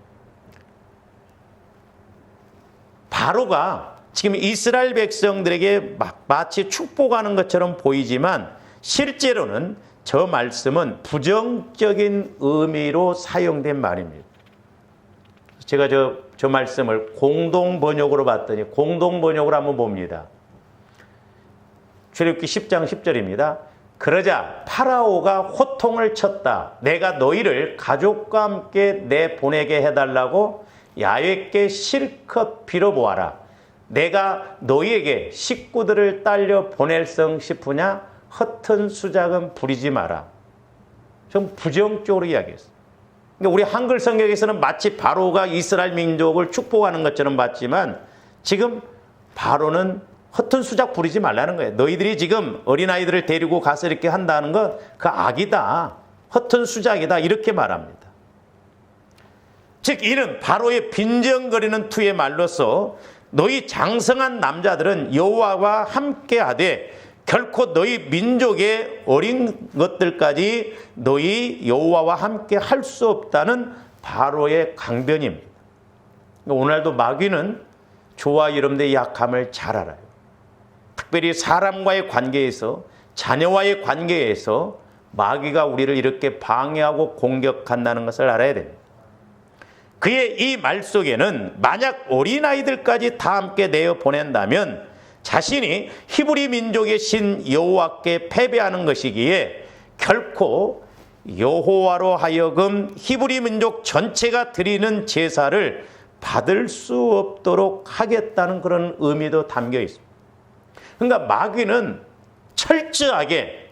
바로가 지금 이스라엘 백성들에게 마치 축복하는 것처럼 보이지만 실제로는 저 말씀은 부정적인 의미로 사용된 말입니다. 제가 저 말씀을 공동번역으로 봤더니 공동번역으로 한번 봅니다. 출애굽기 10장 10절입니다. 그러자 파라오가 호통을 쳤다. 내가 너희를 가족과 함께 내보내게 해달라고 야훼께 실컷 빌어보아라. 내가 너희에게 식구들을 딸려 보낼성 싶으냐? 허튼 수작은 부리지 마라. 좀 부정적으로 이야기했어요. 그러니까 우리 한글 성경에서는 마치 바로가 이스라엘 민족을 축복하는 것처럼 봤지만 지금 바로는 허튼 수작 부리지 말라는 거예요. 너희들이 지금 어린아이들을 데리고 가서 이렇게 한다는 건 그 악이다. 허튼 수작이다. 이렇게 말합니다. 즉 이는 바로의 빈정거리는 투의 말로서 너희 장성한 남자들은 여호와와 함께하되 결코 너희 민족의 어린 것들까지 너희 여호와와 함께 할 수 없다는 바로의 강변입니다. 오늘도 마귀는 저와 여러분들의 약함을 잘 알아요. 특별히 사람과의 관계에서 자녀와의 관계에서 마귀가 우리를 이렇게 방해하고 공격한다는 것을 알아야 됩니다. 그의 이 말 속에는 만약 어린아이들까지 다 함께 내어 보낸다면 자신이 히브리 민족의 신 여호와께 패배하는 것이기에 결코 여호와로 하여금 히브리 민족 전체가 드리는 제사를 받을 수 없도록 하겠다는 그런 의미도 담겨 있습니다. 그러니까 마귀는 철저하게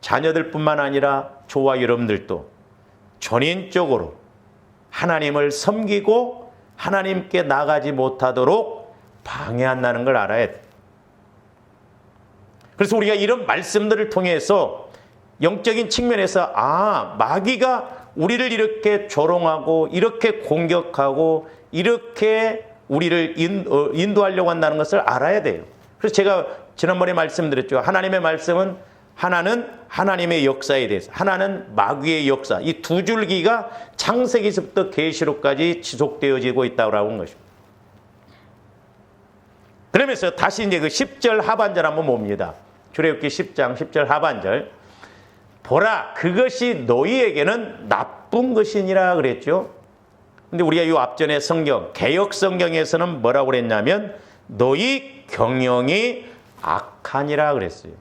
자녀들뿐만 아니라 저와 여러분들도 전인적으로 하나님을 섬기고 하나님께 나가지 못하도록 방해한다는 걸 알아야 돼요. 그래서 우리가 이런 말씀들을 통해서 영적인 측면에서 마귀가 우리를 이렇게 조롱하고 이렇게 공격하고 이렇게 우리를 인도하려고 한다는 것을 알아야 돼요. 그래서 제가 지난번에 말씀드렸죠. 하나님의 말씀은 하나는 하나님의 역사에 대해서, 하나는 마귀의 역사. 이 두 줄기가 창세기서부터 계시록까지 지속되어지고 있다고 하는 것입니다. 그러면서 다시 이제 그 10절 하반절 한번 봅니다. 출애굽기 10장 10절 하반절. 보라, 그것이 너희에게는 나쁜 것이니라 그랬죠. 근데 우리가 이 앞전에 성경, 개역 성경에서는 뭐라고 그랬냐면 너희 경영이 악하니라 그랬어요.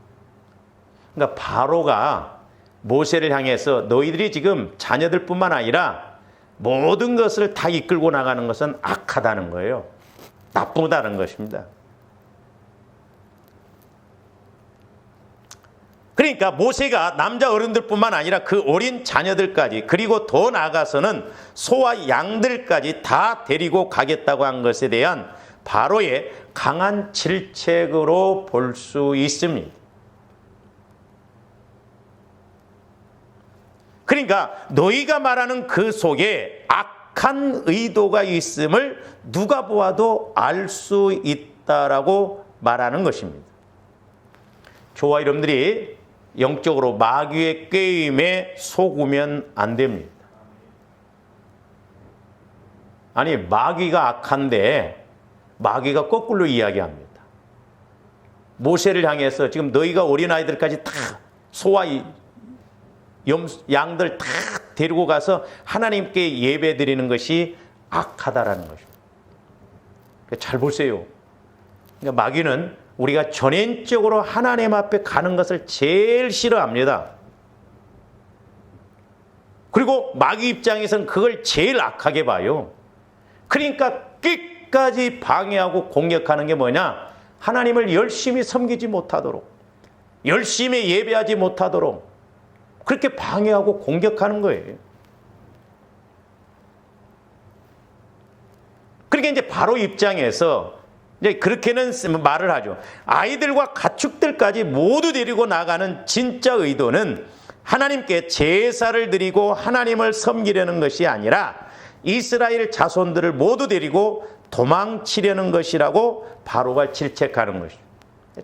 그러니까 바로가 모세를 향해서 너희들이 지금 자녀들뿐만 아니라 모든 것을 다 이끌고 나가는 것은 악하다는 거예요. 나쁘다는 것입니다. 그러니까 모세가 남자 어른들뿐만 아니라 그 어린 자녀들까지 그리고 더 나아가서는 소와 양들까지 다 데리고 가겠다고 한 것에 대한 바로의 강한 질책으로 볼 수 있습니다. 그러니까 너희가 말하는 그 속에 악한 의도가 있음을 누가 보아도 알 수 있다라고 말하는 것입니다. 저와 여러분들이 영적으로 마귀의 꾀임에 속으면 안 됩니다. 아니, 마귀가 악한데 마귀가 거꾸로 이야기합니다. 모세를 향해서 지금 너희가 어린아이들까지 다 소와 양들 다 데리고 가서 하나님께 예배 드리는 것이 악하다라는 것입니다. 잘 보세요. 그러니까 마귀는 우리가 전인적으로 하나님 앞에 가는 것을 제일 싫어합니다. 그리고 마귀 입장에서는 그걸 제일 악하게 봐요. 그러니까 끝까지 방해하고 공격하는 게 뭐냐? 하나님을 열심히 섬기지 못하도록, 열심히 예배하지 못하도록 그렇게 방해하고 공격하는 거예요. 그러니까 이제 바로 입장에서 이제 그렇게는 말을 하죠. 아이들과 가축들까지 모두 데리고 나가는 진짜 의도는 하나님께 제사를 드리고 하나님을 섬기려는 것이 아니라 이스라엘 자손들을 모두 데리고 도망치려는 것이라고 바로가 질책하는 것이죠.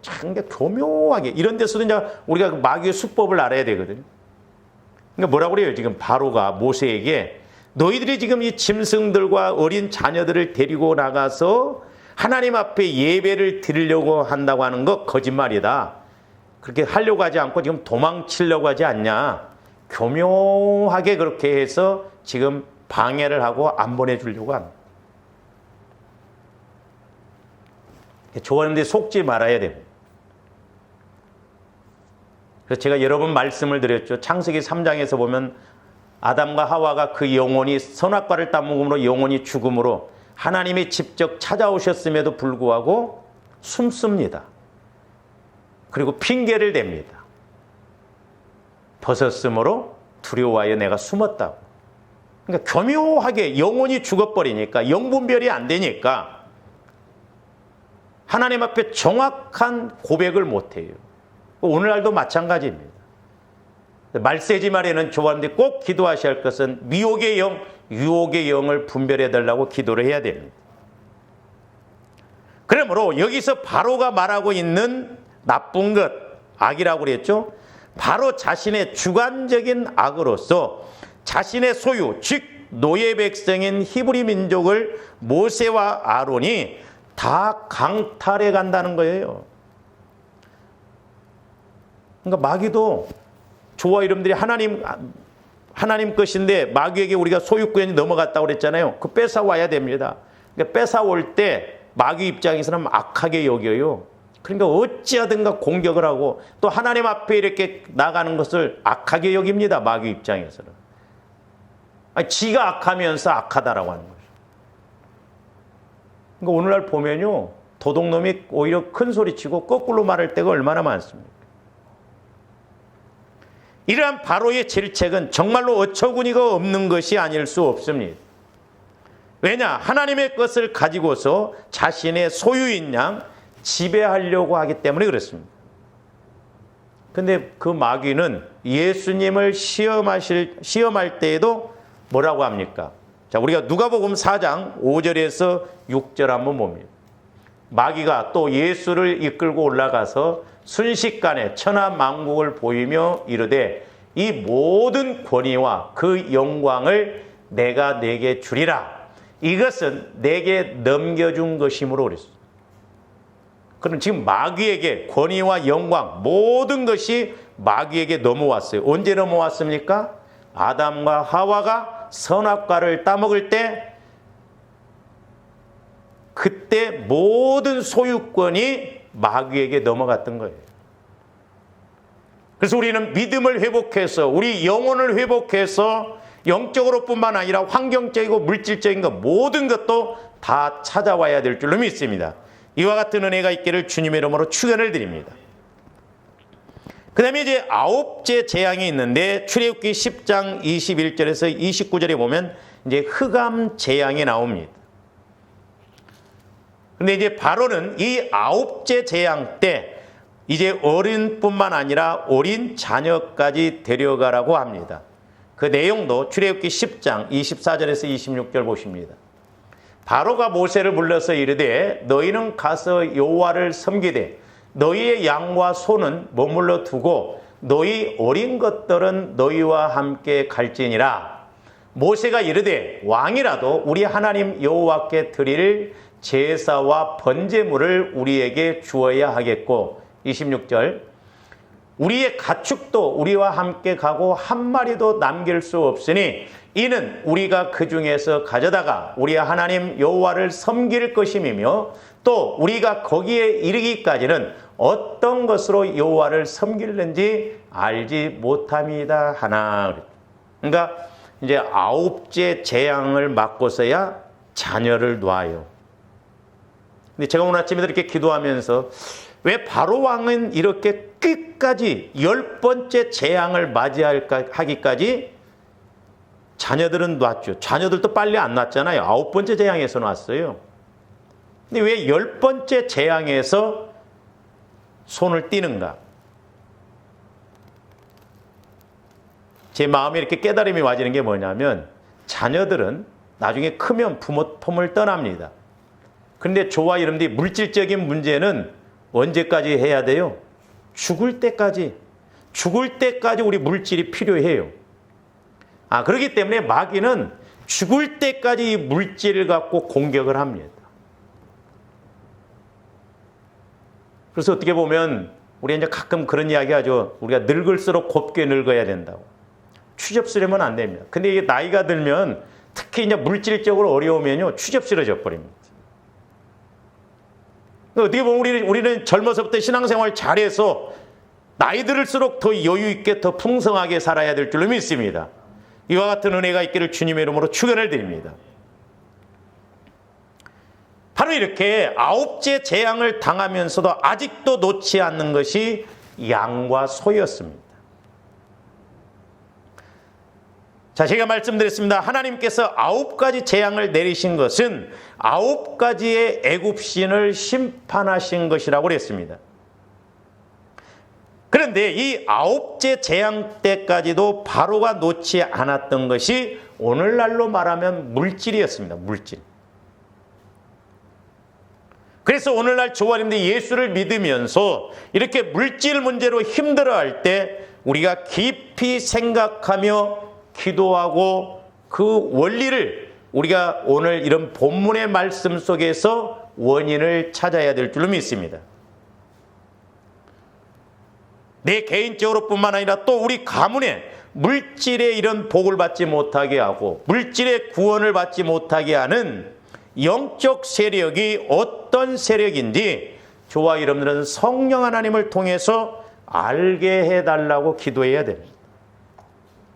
참 교묘하게 이런 데서도 이제 우리가 마귀의 수법을 알아야 되거든요. 그러니까 뭐라고 그래요? 지금 바로가 모세에게 너희들이 지금 이 짐승들과 어린 자녀들을 데리고 나가서 하나님 앞에 예배를 드리려고 한다고 하는 거 거짓말이다. 그렇게 하려고 하지 않고 지금 도망치려고 하지 않냐. 교묘하게 그렇게 해서 지금 방해를 하고 안 보내주려고 합니다. 좋아하는데 속지 말아야 됩니다. 그래서 제가 여러 번 말씀을 드렸죠. 창세기 3장에서 보면 아담과 하와가 그 영혼이 선악과를 따먹음으로 영혼이 죽음으로 하나님이 직접 찾아오셨음에도 불구하고 숨습니다. 그리고 핑계를 댑니다. 벗었으므로 두려워하여 내가 숨었다고. 그러니까 교묘하게 영혼이 죽어버리니까 영분별이 안 되니까 하나님 앞에 정확한 고백을 못해요. 오늘날도 마찬가지입니다. 말세지 말에는 조반들이 꼭 기도하셔야 할 것은 미혹의 영, 유혹의 영을 분별해달라고 기도를 해야 됩니다. 그러므로 여기서 바로가 말하고 있는 나쁜 것, 악이라고 그랬죠. 바로 자신의 주관적인 악으로서 자신의 소유, 즉 노예 백성인 히브리 민족을 모세와 아론이 다 강탈해 간다는 거예요. 그러니까 마귀도 저와 여러분들이 하나님 것인데 마귀에게 우리가 소유권이 넘어갔다고 그랬잖아요. 그 뺏어와야 됩니다. 그러니까 뺏어올 때 마귀 입장에서는 악하게 여겨요. 그러니까 어찌하든가 공격을 하고 또 하나님 앞에 이렇게 나가는 것을 악하게 여깁니다. 마귀 입장에서는. 아니, 지가 악하면서 악하다라고 하는 거죠. 그러니까 오늘날 보면요. 도둑놈이 오히려 큰 소리치고 거꾸로 말할 때가 얼마나 많습니까? 이러한 바로의 질책은 정말로 어처구니가 없는 것이 아닐 수 없습니다. 왜냐? 하나님의 것을 가지고서 자신의 소유인 양 지배하려고 하기 때문에 그렇습니다. 근데 그 마귀는 예수님을 시험할 때에도 뭐라고 합니까? 자, 우리가 누가복음 4장 5절에서 6절 한번 봅니다. 마귀가 또 예수를 이끌고 올라가서 순식간에 천하만국을 보이며 이르되 이 모든 권위와 그 영광을 내가 내게 주리라. 이것은 내게 넘겨준 것이므로 그랬어요. 그럼 지금 마귀에게 권위와 영광 모든 것이 마귀에게 넘어왔어요. 언제 넘어왔습니까? 아담과 하와가 선악과를 따먹을 때 그때 모든 소유권이 마귀에게 넘어갔던 거예요. 그래서 우리는 믿음을 회복해서 우리 영혼을 회복해서 영적으로 뿐만 아니라 환경적이고 물질적인 것 모든 것도 다 찾아와야 될 줄로 믿습니다. 이와 같은 은혜가 있기를 주님의 이름으로 축원을 드립니다. 그 다음에 이제 9째 재앙이 있는데 출애굽기 10장 21절에서 29절에 보면 이제 흑암 재앙이 나옵니다. 근데 이제 바로는 이 9째 재앙 때 이제 어린뿐만 아니라 어린 자녀까지 데려가라고 합니다. 그 내용도 출애굽기 10장 24절에서 26절 보십니다. 바로가 모세를 불러서 이르되 너희는 가서 여호와를 섬기되 너희의 양과 소는 머물러 두고 너희 어린 것들은 너희와 함께 갈지니라. 모세가 이르되 왕이라도 우리 하나님 여호와께 드릴 제사와 번제물을 우리에게 주어야 하겠고 26절 우리의 가축도 우리와 함께 가고 한 마리도 남길 수 없으니 이는 우리가 그 중에서 가져다가 우리 하나님 여호와를 섬길 것임이며 또 우리가 거기에 이르기까지는 어떤 것으로 여호와를 섬길는지 알지 못함이다 하나. 그러니까 이제 9째 재앙을 맞고서야 자녀를 놔요. 근데 제가 오늘 아침에 이렇게 기도하면서 왜 바로 왕은 이렇게 끝까지 10번째 재앙을 맞이하기까지 자녀들은 놨죠. 자녀들도 빨리 안 놨잖아요. 9번째 재앙에서 놨어요. 근데 왜 10번째 재앙에서 손을 떼는가? 제 마음에 이렇게 깨달음이 와지는 게 뭐냐면 자녀들은 나중에 크면 부모 품을 떠납니다. 그런데 저와 여러분들이 물질적인 문제는 언제까지 해야 돼요? 죽을 때까지. 죽을 때까지 우리 물질이 필요해요. 그렇기 때문에 마귀는 죽을 때까지 이 물질을 갖고 공격을 합니다. 그래서 어떻게 보면 우리 이제 가끔 그런 이야기 하죠. 우리가 늙을수록 곱게 늙어야 된다고. 추접스러우면 안 됩니다. 근데 이게 나이가 들면 특히 이제 물질적으로 어려우면요. 추접스러워져 버립니다. 어떻게 보면 우리는 젊어서부터 신앙생활 잘해서 나이 들을수록 더 여유 있게 더 풍성하게 살아야 될 줄로 믿습니다. 이와 같은 은혜가 있기를 주님의 이름으로 축원을 드립니다. 바로 이렇게 9째 재앙을 당하면서도 아직도 놓지 않는 것이 양과 소였습니다. 자, 제가 말씀드렸습니다. 하나님께서 9가지 재앙을 내리신 것은 9가지의 애굽신을 심판하신 것이라고 그랬습니다. 그런데 이 9째 재앙 때까지도 바로가 놓지 않았던 것이 오늘날로 말하면 물질이었습니다. 물질. 그래서 오늘날 조아님들이 예수를 믿으면서 이렇게 물질 문제로 힘들어할 때 우리가 깊이 생각하며 기도하고 그 원리를 우리가 오늘 이런 본문의 말씀 속에서 원인을 찾아야 될 줄로 믿습니다. 내 개인적으로 뿐만 아니라 또 우리 가문에 물질의 이런 복을 받지 못하게 하고 물질의 구원을 받지 못하게 하는 영적 세력이 어떤 세력인지 저와 여러분들은 성령 하나님을 통해서 알게 해달라고 기도해야 됩니다.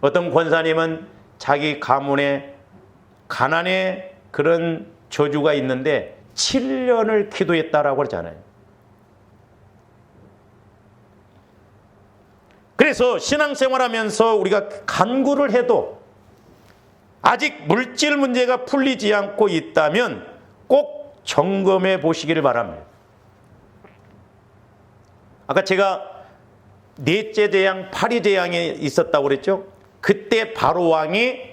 어떤 권사님은 자기 가문에 가난의 그런 저주가 있는데 7년을 기도했다라고 그러잖아요. 그래서 신앙생활하면서 우리가 간구를 해도 아직 물질 문제가 풀리지 않고 있다면 꼭 점검해 보시기를 바랍니다. 아까 제가 넷째 재앙, 파리 재앙이 있었다고 그랬죠? 그때 바로 왕이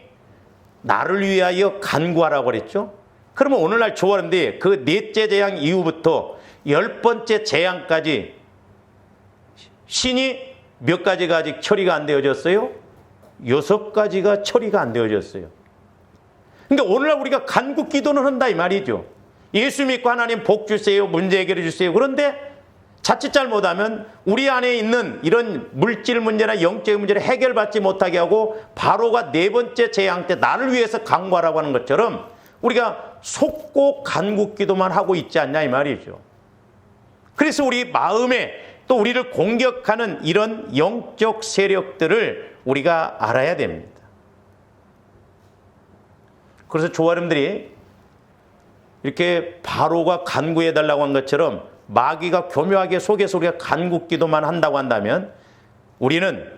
나를 위하여 간구하라고 그랬죠? 그러면 오늘날 조화인데 그 넷째 재앙 이후부터 10번째 재앙까지 신이 몇 가지가 아직 처리가 안 되어졌어요? 6가지가 처리가 안 되어졌어요. 그러니까 오늘날 우리가 간구 기도는 한다 이 말이죠. 예수 믿고 하나님 복 주세요, 문제 해결해 주세요. 그런데 자칫 잘못하면 우리 안에 있는 이런 물질 문제나 영적 문제를 해결받지 못하게 하고 바로가 4번째 재앙 때 나를 위해서 간구하라고 하는 것처럼 우리가 속고 간구 기도만 하고 있지 않냐 이 말이죠. 그래서 우리 마음에 또 우리를 공격하는 이런 영적 세력들을 우리가 알아야 됩니다. 그래서 조아름들이 이렇게 바로가 간구해달라고 한 것처럼 마귀가 교묘하게 속에서 우리가 간구 기도만 한다고 한다면 우리는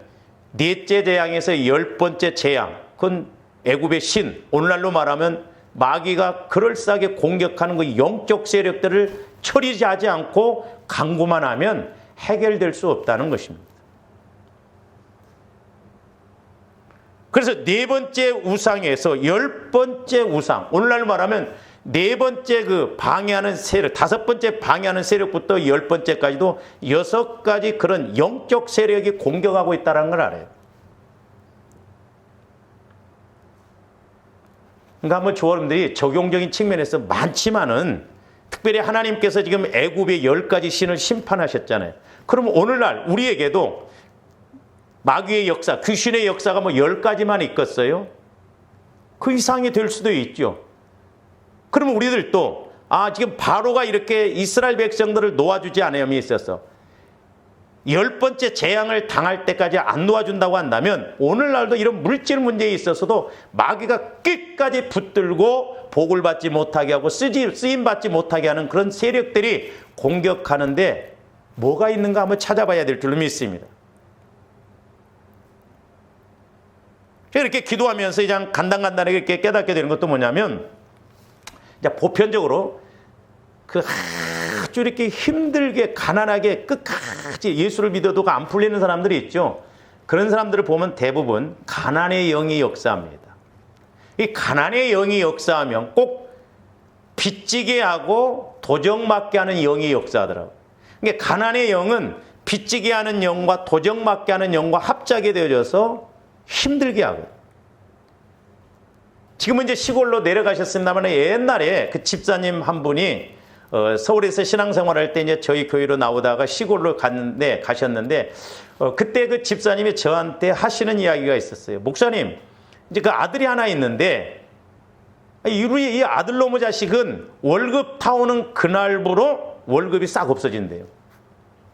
넷째 재앙에서 10번째 재앙, 그건 애굽의 신, 오늘날로 말하면 마귀가 그럴싸하게 공격하는 그 영적 세력들을 처리하지 않고 간구만 하면 해결될 수 없다는 것입니다. 그래서 네 번째 우상에서 열 번째 우상, 오늘날 말하면 네 번째 그 방해하는 세력, 다섯 번째 방해하는 세력부터 열 번째까지도 여섯 가지 그런 영적 세력이 공격하고 있다는 걸 알아요. 그러니까 한번 조언들이 적용적인 측면에서 많지만은 특별히 하나님께서 지금 애굽의 10가지 신을 심판하셨잖아요. 그러면 오늘날 우리에게도 마귀의 역사, 귀신의 역사가 뭐 10가지만 있겠어요? 그 이상이 될 수도 있죠. 그러면 우리들도 지금 바로가 이렇게 이스라엘 백성들을 놓아주지 않음이 있어서 10번째 재앙을 당할 때까지 안 놓아준다고 한다면 오늘날도 이런 물질 문제에 있어서도 마귀가 끝까지 붙들고 복을 받지 못하게 하고 쓰임 받지 못하게 하는 그런 세력들이 공격하는데 뭐가 있는가 한번 찾아봐야 될 줄로 믿습니다. 제가 이렇게 기도하면서 그냥 간단하게 이렇게 깨닫게 되는 것도 뭐냐면, 이제 보편적으로 그 아주 이렇게 힘들게 가난하게 끝까지 예수를 믿어도 안 풀리는 사람들이 있죠. 그런 사람들을 보면 대부분 가난의 영이 역사합니다. 이 가난의 영이 역사하면 꼭 빚지게 하고 도적맞게 하는 영이 역사하더라고요. 그러니까 가난의 영은 빚지게 하는 영과 도적맞게 하는 영과 합작이 되어져서 힘들게 하고, 지금은 이제 시골로 내려가셨습니다만 옛날에 그 집사님 한 분이 서울에서 신앙생활할 때 이제 저희 교회로 나오다가 시골로 가셨는데 그때 그 집사님이 저한테 하시는 이야기가 있었어요. 목사님, 이제 그 아들이 하나 있는데 이 아들놈의 자식은 월급 타오는 그날부로 월급이 싹 없어진대요.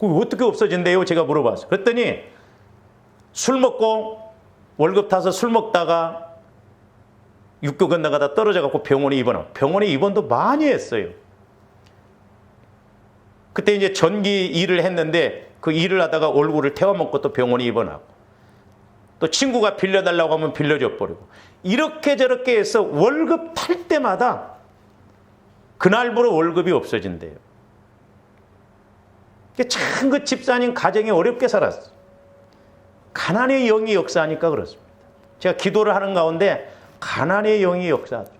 그 어떻게 없어진대요? 제가 물어봤어요. 그랬더니 술 먹고 월급 타서 술 먹다가 육교 건너가다 떨어져갖고 병원에 입원하고, 병원에 입원도 많이 했어요. 그때 이제 전기 일을 했는데 그 일을 하다가 얼굴을 태워먹고 또 병원에 입원하고, 또 친구가 빌려달라고 하면 빌려줘 버리고, 이렇게 저렇게 해서 월급 탈 때마다 그날부로 월급이 없어진대요. 참 그 집사님 가정이 어렵게 살았어요. 가난의 영이 역사하니까 그렇습니다. 제가 기도를 하는 가운데 가난의 영이 역사하죠.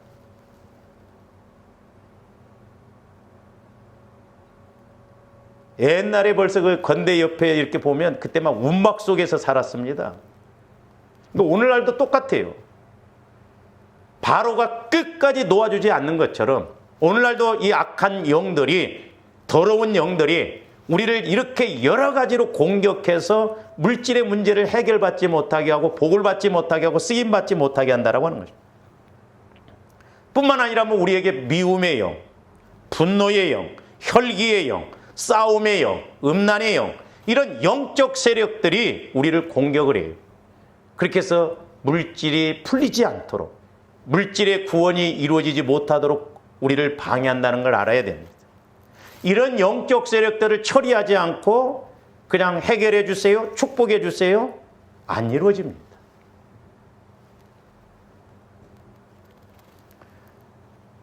옛날에 벌써 그 건대 옆에 이렇게 보면 그때 막 운막 속에서 살았습니다. 오늘날도 똑같아요. 바로가 끝까지 놓아주지 않는 것처럼 오늘날도 이 악한 영들이, 더러운 영들이 우리를 이렇게 여러 가지로 공격해서 물질의 문제를 해결받지 못하게 하고 복을 받지 못하게 하고 쓰임받지 못하게 한다라고 하는 거죠. 뿐만 아니라 뭐 우리에게 미움의 영, 분노의 영, 혈기의 영, 싸움의 영, 음란의 영, 이런 영적 세력들이 우리를 공격을 해요. 그렇게 해서 물질이 풀리지 않도록, 물질의 구원이 이루어지지 못하도록 우리를 방해한다는 걸 알아야 됩니다. 이런 영적 세력들을 처리하지 않고 그냥 해결해 주세요, 축복해 주세요, 안 이루어집니다.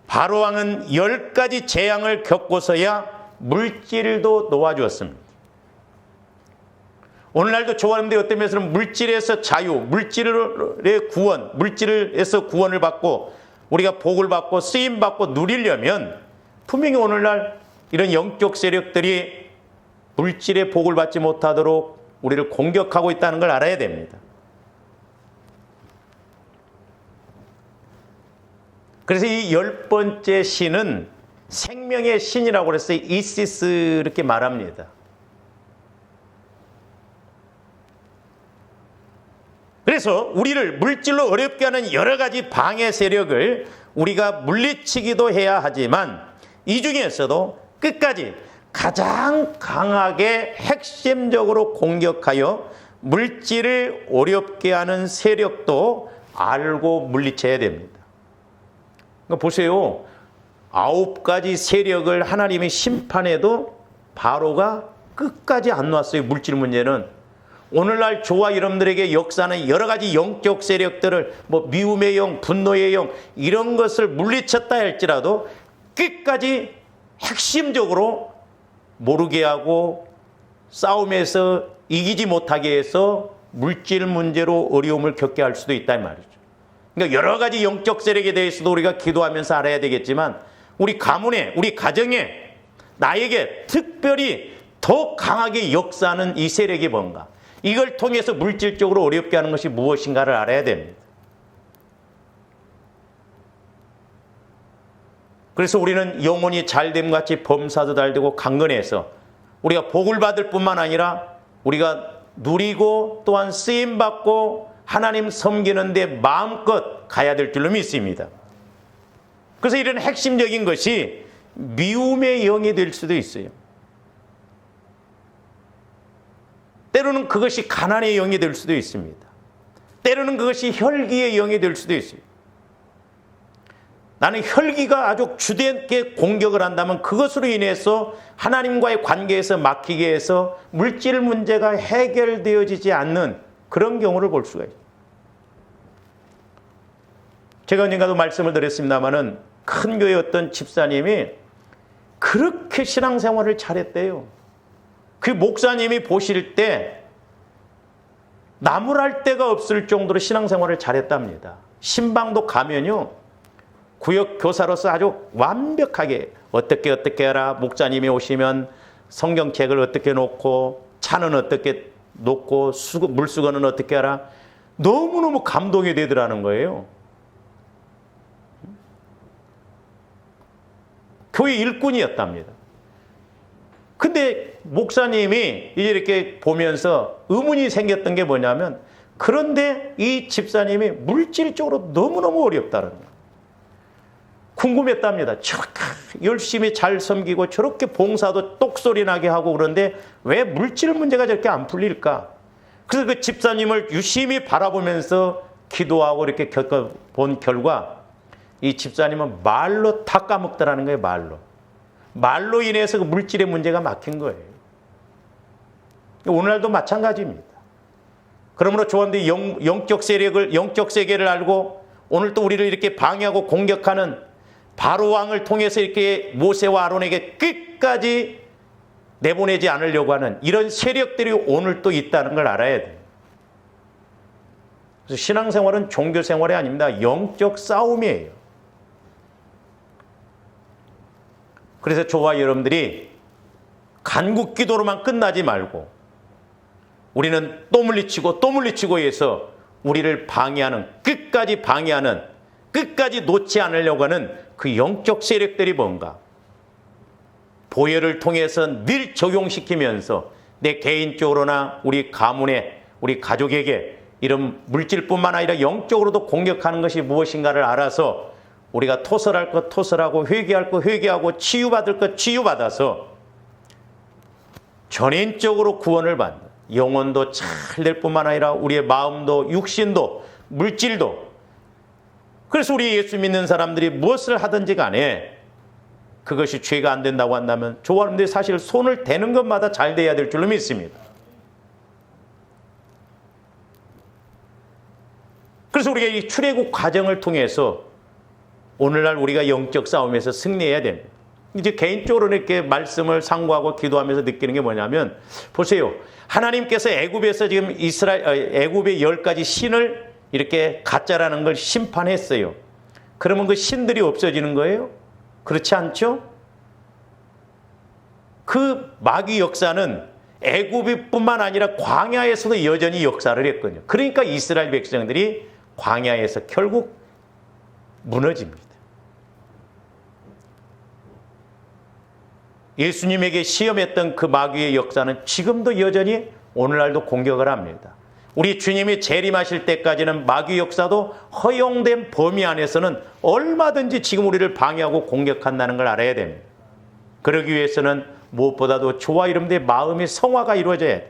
바로왕은 10가지 재앙을 겪고서야 물질도 놓아주었습니다. 오늘날도 조화님들이 어떤 면에서는 물질에서 자유, 물질의 구원, 물질에서 구원을 받고 우리가 복을 받고 쓰임 받고 누리려면 분명히 오늘날 이런 영적 세력들이 물질의 복을 받지 못하도록 우리를 공격하고 있다는 걸 알아야 됩니다. 그래서 이 10번째 신은 생명의 신이라고 해서 이시스 이렇게 말합니다. 그래서 우리를 물질로 어렵게 하는 여러 가지 방해 세력을 우리가 물리치기도 해야 하지만 이 중에서도 끝까지 가장 강하게 핵심적으로 공격하여 물질을 어렵게 하는 세력도 알고 물리쳐야 됩니다. 그러니까 보세요. 9가지 세력을 하나님이 심판해도 바로가 끝까지 안 놨어요. 물질 문제는. 오늘날 저와 여러분들에게 역사는 여러 가지 영적 세력들을 뭐 미움의 영, 분노의 영 이런 것을 물리쳤다 할지라도 끝까지 핵심적으로 모르게 하고 싸움에서 이기지 못하게 해서 물질 문제로 어려움을 겪게 할 수도 있단 말이죠. 그러니까 여러 가지 영적 세력에 대해서도 우리가 기도하면서 알아야 되겠지만 우리 가문에, 우리 가정에, 나에게 특별히 더 강하게 역사하는 이 세력이 뭔가, 이걸 통해서 물질적으로 어렵게 하는 것이 무엇인가를 알아야 됩니다. 그래서 우리는 영혼이 잘됨같이 범사도 잘되고 강건해서 우리가 복을 받을 뿐만 아니라 우리가 누리고 또한 쓰임받고 하나님 섬기는 데 마음껏 가야 될 줄로 믿습니다. 그래서 이런 핵심적인 것이 미움의 영이 될 수도 있어요. 때로는 그것이 가난의 영이 될 수도 있습니다. 때로는 그것이 혈기의 영이 될 수도 있어요. 나는 혈기가 아주 주되게 공격을 한다면 그것으로 인해서 하나님과의 관계에서 막히게 해서 물질 문제가 해결되어지지 않는 그런 경우를 볼 수가 있어요. 제가 언젠가도 말씀을 드렸습니다마는 큰 교회 어떤 집사님이 그렇게 신앙생활을 잘했대요. 그 목사님이 보실 때 나무랄 데가 없을 정도로 신앙생활을 잘했답니다. 신방도 가면요, 구역 교사로서 아주 완벽하게 어떻게 해라, 목사님이 오시면 성경책을 어떻게 놓고 차는 어떻게 놓고 물수건은 어떻게 하라, 너무너무 감동이 되더라는 거예요. 교회 일꾼이었답니다. 근데 목사님이 이제 이렇게 보면서 의문이 생겼던 게 뭐냐면, 그런데 이 집사님이 물질적으로 너무너무 어렵다는 거예요. 궁금했답니다. 저렇게 열심히 잘 섬기고 저렇게 봉사도 똑소리 나게 하고 그런데 왜 물질 문제가 저렇게 안 풀릴까? 그래서 그 집사님을 유심히 바라보면서 기도하고 이렇게 겪어본 결과 이 집사님은 말로 다 까먹더라는 거예요. 말로 인해서 그 물질의 문제가 막힌 거예요. 오늘날도 마찬가지입니다. 그러므로 조원들이 영적 세계를 알고 오늘 또 우리를 이렇게 방해하고 공격하는 바로 왕을 통해서 이렇게 모세와 아론에게 끝까지 내보내지 않으려고 하는 이런 세력들이 오늘 또 있다는 걸 알아야 돼요. 그래서 신앙생활은 종교생활이 아닙니다. 영적 싸움이에요. 그래서 저와 여러분들이 간구 기도로만 끝나지 말고 우리는 또 물리치고 해서 우리를 방해하는, 끝까지 놓지 않으려고 하는 그 영적 세력들이 뭔가, 보혈을 통해서 늘 적용시키면서 내 개인적으로나 우리 가문에, 우리 가족에게 이런 물질뿐만 아니라 영적으로도 공격하는 것이 무엇인가를 알아서 우리가 토설할 것 토설하고 회개할 것 회개하고 치유받을 것 치유받아서 전인적으로 구원을 받는, 영혼도 잘 될 뿐만 아니라 우리의 마음도 육신도 물질도. 그래서 우리 예수 믿는 사람들이 무엇을 하든지 간에 그것이 죄가 안 된다고 한다면 저와 여러분들이 사실 손을 대는 것마다 잘 돼야 될 줄로 믿습니다. 그래서 우리가 이 출애굽 과정을 통해서 오늘날 우리가 영적 싸움에서 승리해야 됩니다. 이제 개인적으로 이렇게 말씀을 상고하고 기도하면서 느끼는 게 뭐냐면, 보세요. 하나님께서 애굽에서 지금 애굽의 10가지 신을 이렇게 가짜라는 걸 심판했어요. 그러면 그 신들이 없어지는 거예요? 그렇지 않죠? 그 마귀 역사는 애굽뿐만 아니라 광야에서도 여전히 역사를 했거든요. 그러니까 이스라엘 백성들이 광야에서 결국 무너집니다. 예수님에게 시험했던 그 마귀의 역사는 지금도 여전히 오늘날도 공격을 합니다. 우리 주님이 재림하실 때까지는 마귀 역사도 허용된 범위 안에서는 얼마든지 지금 우리를 방해하고 공격한다는 걸 알아야 됩니다. 그러기 위해서는 무엇보다도 저와 여러분들의 마음의 성화가 이루어져야 돼요.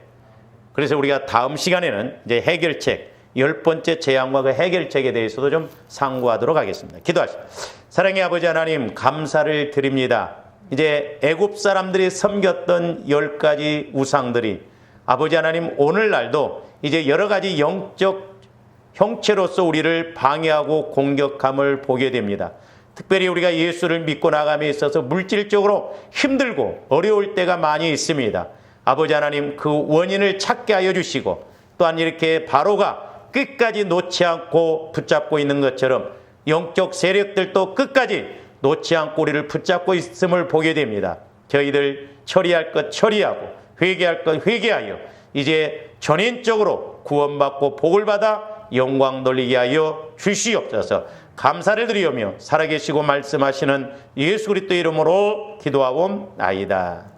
그래서 우리가 다음 시간에는 이제 해결책, 10번째 재앙과 그 해결책에 대해서도 좀 상고하도록 하겠습니다. 기도하시죠. 사랑의 아버지 하나님, 감사를 드립니다. 이제 애굽 사람들이 섬겼던 10가지 우상들이 아버지 하나님 오늘날도 이제 여러 가지 영적 형체로서 우리를 방해하고 공격함을 보게 됩니다. 특별히 우리가 예수를 믿고 나감에 있어서 물질적으로 힘들고 어려울 때가 많이 있습니다. 아버지 하나님, 그 원인을 찾게 하여 주시고 또한 이렇게 바로가 끝까지 놓지 않고 붙잡고 있는 것처럼 영적 세력들도 끝까지 놓지 않고 우리를 붙잡고 있음을 보게 됩니다. 저희들 처리할 것 처리하고 회개할 것 회개하여 이제 전인적으로 구원받고 복을 받아 영광 돌리게 하여 주시옵소서. 감사를 드리오며 살아계시고 말씀하시는 예수 그리스도 이름으로 기도하옵나이다.